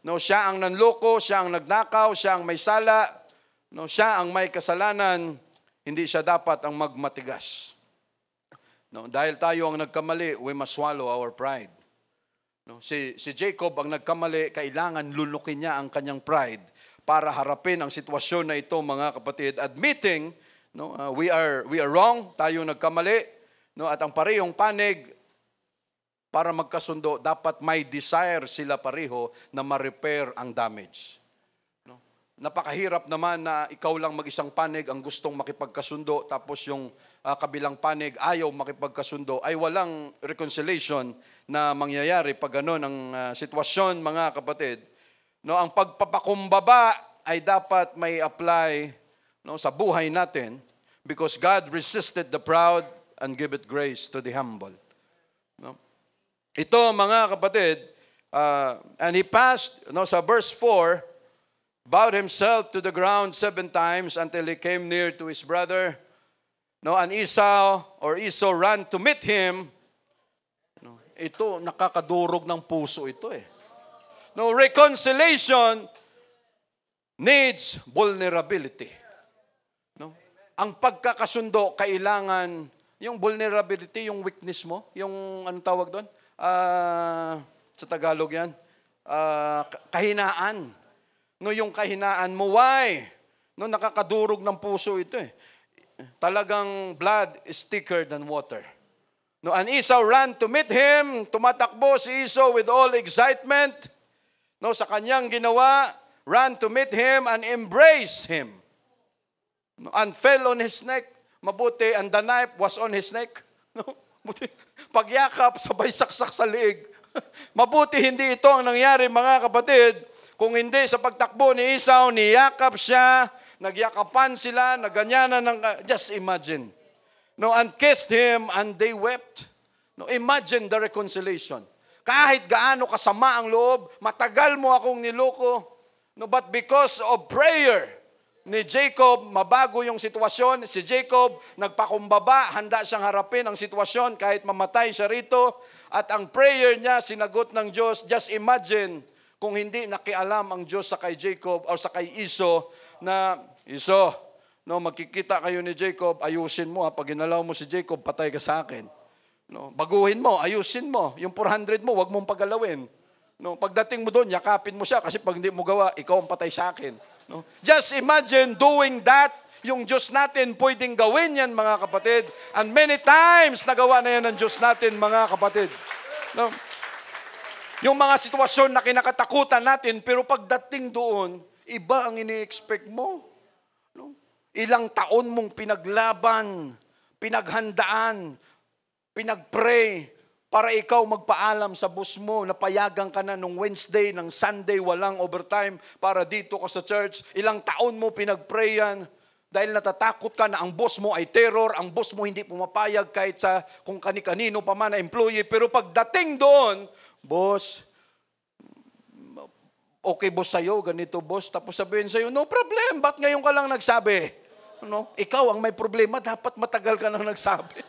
No, siya ang nanloko, siya ang nagnakaw, siya ang may sala, no, siya ang may kasalanan, hindi siya dapat ang magmatigas. No, dahil tayo ang nagkamali, we must swallow our pride. No, si Jacob ang nagkamali, kailangan lulukin niya ang kanyang pride para harapin ang sitwasyon na ito, mga kapatid, admitting, no, we are wrong, tayo nagkamali, no, at ang parehong panig para magkasundo, dapat may desire sila pareho na ma-repair ang damage. No? napakahirap naman na ikaw lang mag-isang panig ang gustong makipagkasundo, tapos yung kabilang panig ayaw makipagkasundo, ay walang reconciliation na mangyayari pag gano'n ang sitwasyon, mga kapatid. No, ang pagpapakumbaba ay dapat may apply, no, sa buhay natin, because God resisted the proud and giveth grace to the humble. No? Ito, mga kapatid, and he passed, no, sa verse 4, bowed himself to the ground 7 times until he came near to his brother. No, and Esau ran to meet him. No, ito, nakakadurog ng puso ito eh. No, reconciliation needs vulnerability. No? Ang pagkakasundo, kailangan yung vulnerability, yung weakness mo, yung anong tawag doon? Sa Tagalog yan, kahinaan. No, yung kahinaan mo, why? No, nakakadurog ng puso ito eh. Talagang blood is thicker than water. No, and Esau ran to meet him. Tumatakbo si Esau with all excitement. No, sa kanyang ginawa, ran to meet him and embrace him. No, and fell on his neck. Mabuti, and the knife was on his neck. No, mabuti, pagyakap, sabay saksak sa liig. Mabuti hindi ito ang nangyari, mga kapatid. Kung hindi, sa pagtakbo ni Esau, niyakap siya, nagyakapan sila, naganyanan ng, just imagine. No, and kissed him, and they wept. No, imagine the reconciliation. Kahit gaano kasama ang loob, matagal mo akong niloko. No, but because of prayer ni Jacob, mabago yung sitwasyon. Si Jacob, nagpakumbaba, handa siyang harapin ang sitwasyon kahit mamatay siya rito. At ang prayer niya, sinagot ng Diyos. Just imagine, kung hindi nakialam ang Diyos sa kay Jacob o sa kay Esau na, Esau, no, magkikita kayo ni Jacob, ayusin mo. Pag ginalaw mo si Jacob, patay ka sa akin. No, baguhin mo, ayusin mo. Yung 400 mo, wag mong pagalawin. No, pagdating mo doon, yakapin mo siya kasi pag hindi mo gawa, ikaw ang patay sa akin. No? Just imagine doing that. Yung Diyos natin, pwedeng gawin yan, mga kapatid. And many times, nagawa na yan ng Diyos natin, mga kapatid. No? Yung mga sitwasyon na kinakatakutan natin, pero pagdating doon, iba ang ini-expect mo. No? Ilang taon mong pinaglaban, pinaghandaan, pinagpray, para ikaw magpaalam sa boss mo, napayagan ka na nung Wednesday, ng Sunday, walang overtime, para dito ka sa church. Ilang taon mo pinagpray yan, dahil natatakot ka na ang boss mo ay terror, ang boss mo hindi pumapayag kahit sa kung kani-kanino pa man na employee. Pero pagdating doon, boss, okay boss sa'yo, ganito boss. Tapos sabihin sa'yo, no problem, ba't ngayon ka lang nagsabi? No? Ikaw ang may problema, dapat matagal ka nang nagsabi.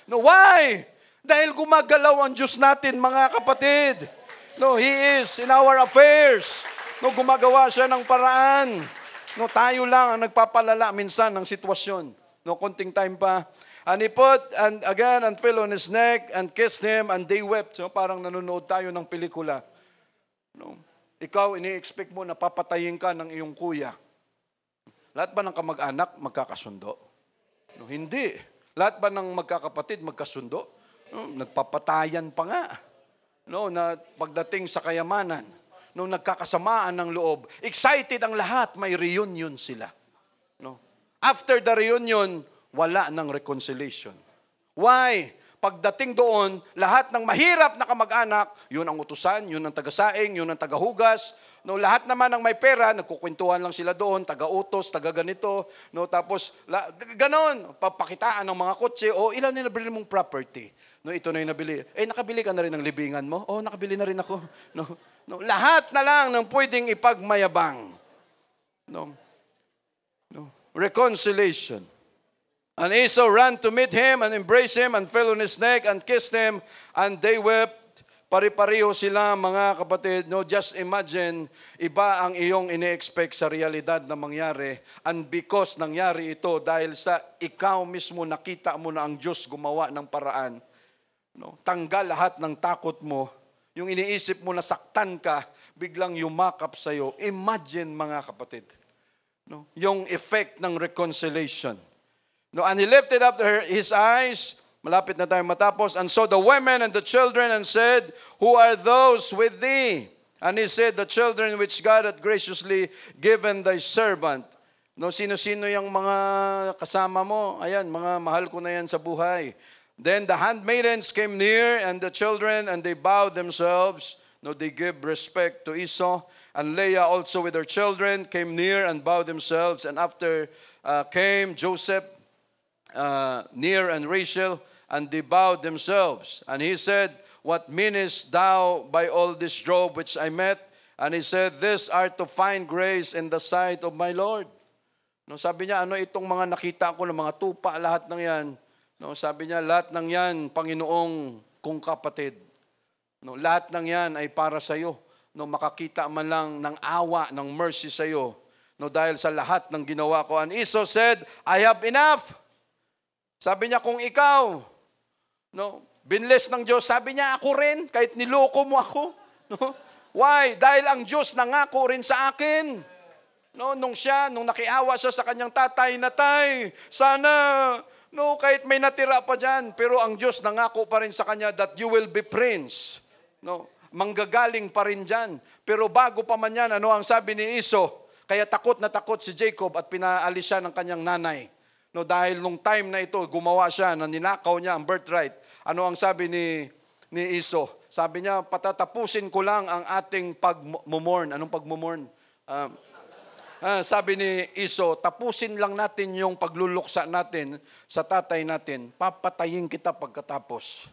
No, why? Dahil gumagalaw ang Diyos natin, mga kapatid. No, He is in our affairs. No, gumagawa siya ng paraan. No, tayo lang ang nagpapalala minsan ng sitwasyon. No, konting time pa. And he put, and again, and fell on his neck, and kissed him, and they wept. So, parang nanonood tayo ng pelikula. No, ikaw, ini-expect mo na papatayin ka ng iyong kuya. Lahat ba ng kamag-anak magkakasundo? No, hindi. Lahat ba ng magkakapatid magkasundo? No, nagpapatayan pa nga. No, na pagdating sa kayamanan, no, nagkakasamaan ng loob. Excited ang lahat, may reunion sila. No. After the reunion, wala ng reconciliation. Why? Pagdating doon, lahat ng mahirap na kamag-anak, yun ang utusan, yun ang taga-saing, yun ang taga-hugas. No, lahat naman ng may pera, nagkukwentuhan lang sila doon, taga-utos, taga-ganito. No, tapos, ganon, papakitaan ng mga kotse, o ilan na nabili mong property. No, ito na yung nabili. Nakabili ka na rin ng libingan mo? Nakabili na rin ako. No, lahat na lang ng pwedeng ipagmayabang. No, reconciliation. And Esau ran to meet him and embraced him and fell on his neck and kissed him, and they wept. Pari-pareho sila, mga kapatid. No, just imagine, iba ang iyong ini-expect sa realidad na mangyari. And because nangyari ito dahil sa ikaw mismo nakita mo na ang Diyos gumawa ng paraan. No, tanggal lahat ng takot mo. Yung iniisip mo na saktan ka, biglang yumakap sa iyo. Imagine, mga kapatid. No, yung effect ng reconciliation. No, and he lifted up his eyes. Malapit na tayo matapos. And saw the women and the children and said, who are those with thee? And he said, the children which God hath graciously given thy servant. No, sino-sino yung mga kasama mo? Ayan, mga mahal ko na yan sa buhay. Then the handmaidens came near, and the children, and they bowed themselves. No, they give respect to Esau. And Leah also with her children came near and bowed themselves. And after came Joseph near and Rachel, and they bowed themselves. And he said, what meanest thou by all this robe which I met? And he said, this are to find grace in the sight of my Lord. No, sabi niya, ano itong mga nakita ko ng mga tupa, lahat ng yan. No, sabi niya, lahat ng yan, Panginoong kong kapatid. No, lahat ng yan ay para sa iyo. No, makakita man lang ng awa, ng mercy sa iyo. No, dahil sa lahat ng ginawa ko. And Esau said, I have enough. Sabi niya, kung ikaw, no, binless ng Diyos, sabi niya, ako rin, kahit niloko mo ako. No? Why? Dahil ang Diyos nangako rin sa akin. No, nung nakiawa siya sa kanyang tatay, natay, sana, no, kahit may natira pa dyan, pero ang Diyos nangako pa rin sa kanya that you will be prince. No, manggagaling pa rin dyan. Pero bago pa man yan, ano ang sabi ni Esau? Kaya takot na takot si Jacob at pinaalis siya ng kanyang nanay. No, dahil nung time na ito, gumawa siya na ninakaw niya ang birthright. Ano ang sabi ni Esau? Sabi niya, patatapusin ko lang ang ating pagmumorn. Anong pagmumorn? Sabi ni Esau, tapusin lang natin yung pagluluksa natin sa tatay natin. Papatayin kita pagkatapos.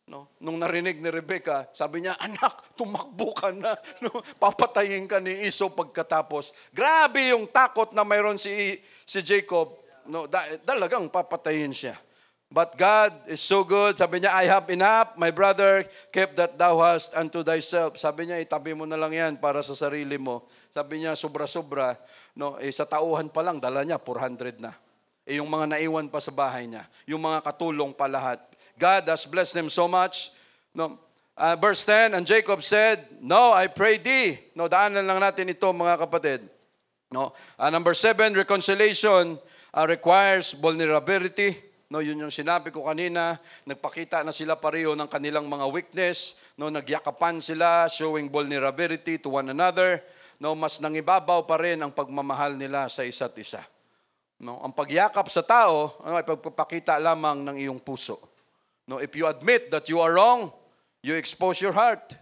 No? Nung narinig ni Rebecca, sabi niya, anak, tumakbo ka na. No? Papatayin ka ni Esau pagkatapos. Grabe yung takot na mayroon si Jacob. No? Talagang papatayin siya. But God is so good. Sabi niya, I have enough. My brother, keep that thou hast unto thyself. Sabi niya, itabi mo na lang yan para sa sarili mo. Sabi niya, sobra-sobra. No, sa tauhan pa lang, dala niya, 400 na. Yung mga naiwan pa sa bahay niya. Yung mga katulong pa lahat. God has blessed them so much. No, verse 10, and Jacob said, no, I pray thee. No, daanan lang natin ito, mga kapatid. No, number 7, reconciliation requires vulnerability. No, yun yung sinabi ko kanina, nagpakita na sila pareho ng kanilang mga weakness, no, nagyakapan sila, showing vulnerability to one another. No, mas nangibabaw pa rin ang pagmamahal nila sa isa't isa. No, ang pagyakap sa tao, ay pagpapakita lamang ng iyong puso. No, if you admit that you are wrong, you expose your heart.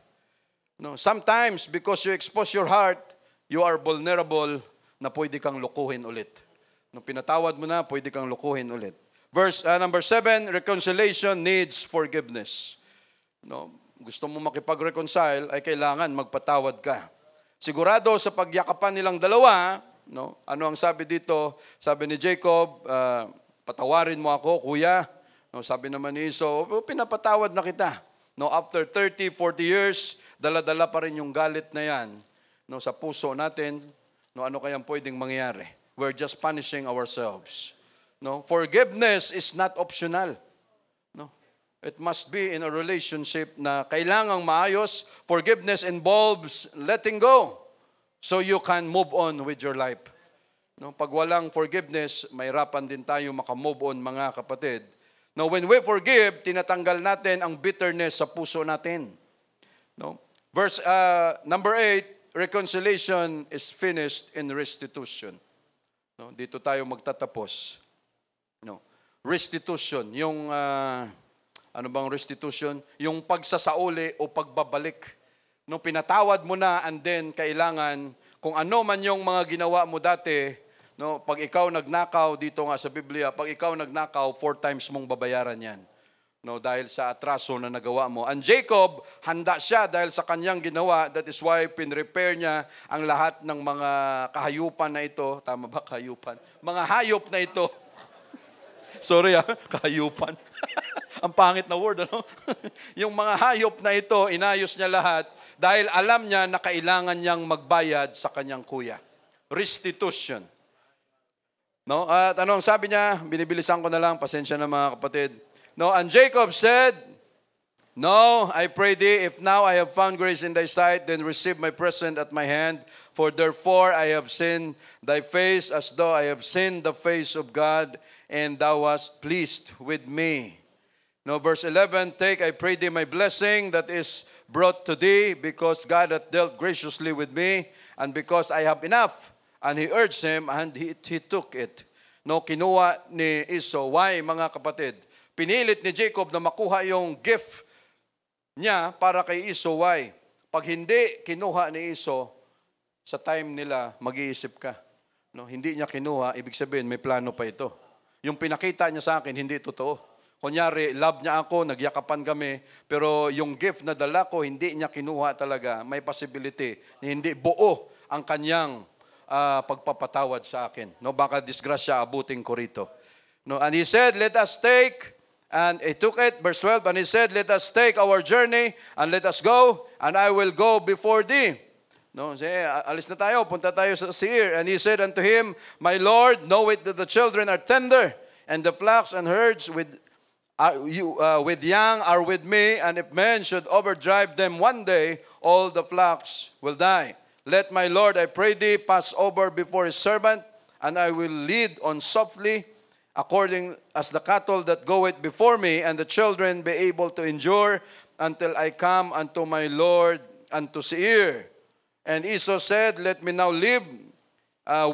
No, sometimes because you expose your heart, you are vulnerable na pwede kang lukuhin ulit. No, pinatawad mo na, pwede kang lukuhin ulit. Verse number 7, reconciliation needs forgiveness. No, gusto mo makipag-reconcile, ay kailangan magpatawad ka. Sigurado sa pagyakapan nilang dalawa, no, ano ang sabi dito? Sabi ni Jacob, patawarin mo ako, kuya. No, sabi naman ni Esau, pinapatawad na kita. No, after 30, 40 years, dala-dala pa rin yung galit na yan, no, sa puso natin. No, ano kayang pwedeng mangyari? We're just punishing ourselves. No, forgiveness is not optional. No, it must be in a relationship na kailangang maayos. Forgiveness involves letting go so you can move on with your life. No, pag walang forgiveness, mahirapan din tayo makamove on, mga kapatid. No, when we forgive, tinatanggal natin ang bitterness sa puso natin. No, verse number 8, reconciliation is finished in restitution. No, dito tayo magtatapos. No. Restitution, yung ano bang restitution? Yung pagsasauli o pagbabalik. No, pinatawad mo na and then kailangan kung ano man yung mga ginawa mo dati, no, pag ikaw nagnakaw dito nga sa Biblia, pag ikaw nagnakaw 4 times mong babayaran 'yan. No, dahil sa atraso na nagawa mo. And Jacob, handa siya dahil sa kanyang ginawa. That is why pinrepair niya ang lahat ng mga kahayupan na ito. Tama ba, kahayupan? Mga hayop na ito. Sorry kahayupan. Ang pangit na word, ano? Yung mga hayop na ito, inayos niya lahat dahil alam niya na kailangan niyang magbayad sa kanyang kuya. Restitution. No? At ano ang sabi niya? Binibilisan ko na lang, pasensya na mga kapatid. No, and Jacob said, no, I pray thee, if now I have found grace in thy sight, then receive my present at my hand, for therefore I have seen thy face as though I have seen the face of God, and thou wast pleased with me. No, verse 11, take, I pray thee, my blessing that is brought to thee, because God hath dealt graciously with me, and because I have enough. And he urged him, and he took it. No, kinuha ni Esau. Why, mga kapatid? Pinilit ni Jacob na makuha yung gift niya para kay Esau. Why? Pag hindi kinuha ni Esau, sa time nila, mag-iisip ka. No, hindi niya kinuha, ibig sabihin, may plano pa ito. Yung pinakita niya sa akin, hindi totoo. Kunyari, love niya ako, nagyakapan kami, pero yung gift na dala ko, hindi niya kinuha talaga. May possibility na hindi buo ang kanyang pagpapatawad sa akin. No, baka disgrasya abutin ko rito. No, and he said, let us take, and he took it, verse 12, and he said, let us take our journey, and let us go, and I will go before thee. No, say, alis na tayo, punta tayo sa Seir. And he said unto him, my Lord, know it that the children are tender, and the flocks and herds with young are with me, and if men should overdrive them one day, all the flocks will die. Let my Lord, I pray thee, pass over before his servant, and I will lead on softly, according as the cattle that goeth before me, and the children be able to endure until I come unto my Lord unto Seir. And Esau said, let me now leave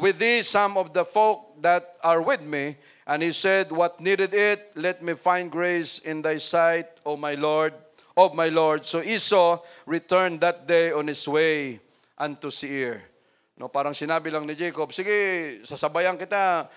with thee some of the folk that are with me. And he said, what needed it? Let me find grace in thy sight, O my Lord, of my Lord. So Esau returned that day on his way unto Seir. No, parang sinabi lang ni Jacob, sige, sasabayan kita,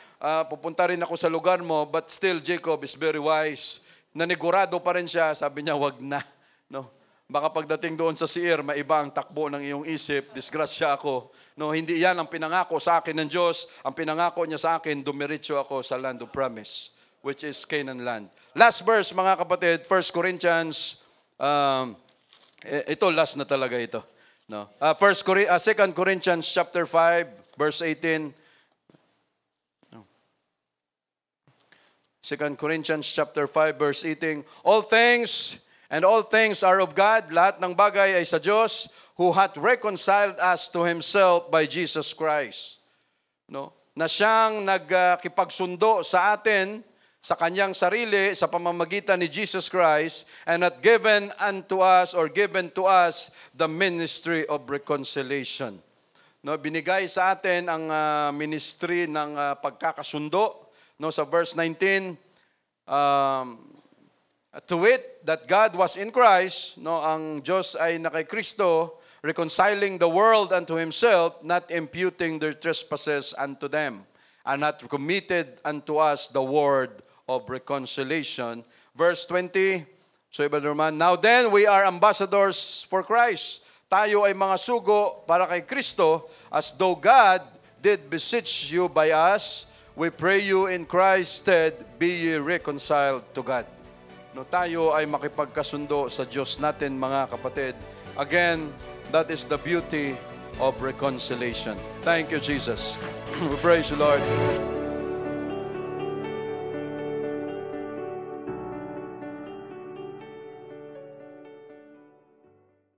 pupunta rin ako sa lugar mo, but still Jacob is very wise. Nanigurado pa rin siya, sabi niya, wag na. No? Baka pagdating doon sa Seir, maiba ang takbo ng iyong isip, disgrasya ako. No, hindi yan ang pinangako sa akin ng Diyos. Ang pinangako niya sa akin, dumiretso ako sa land of promise, which is Canaan land. Last verse, mga kapatid, 1 Corinthians, ito, last na talaga ito. No? 2 Corinthians chapter 5, verse 18. 2 Corinthians chapter 5, verse 18. All things are of God. Lahat ng bagay ay sa Diyos, who hath reconciled us to himself by Jesus Christ. No? Na siyang nagkipagsundo sa atin, sa kanyang sarili, sa pamamagitan ni Jesus Christ, and hath given unto us, or given to us, the ministry of reconciliation. No, binigay sa atin ang ministry ng pagkakasundo. No, sa verse 19, to wit, that God was in Christ, no, ang Diyos ay na kay Kristo, reconciling the world unto himself, not imputing their trespasses unto them, and hath committed unto us the word of reconciliation. Verse 20, so Brother Roman, now then we are ambassadors for Christ. Tayo ay mga sugo para kay Kristo, as though God did beseech you by us. We pray you in Christ's stead, be ye reconciled to God. No, tayo ay makipagkasundo sa Diyos natin, mga kapatid. Again, that is the beauty of reconciliation. Thank you, Jesus. We praise you, Lord.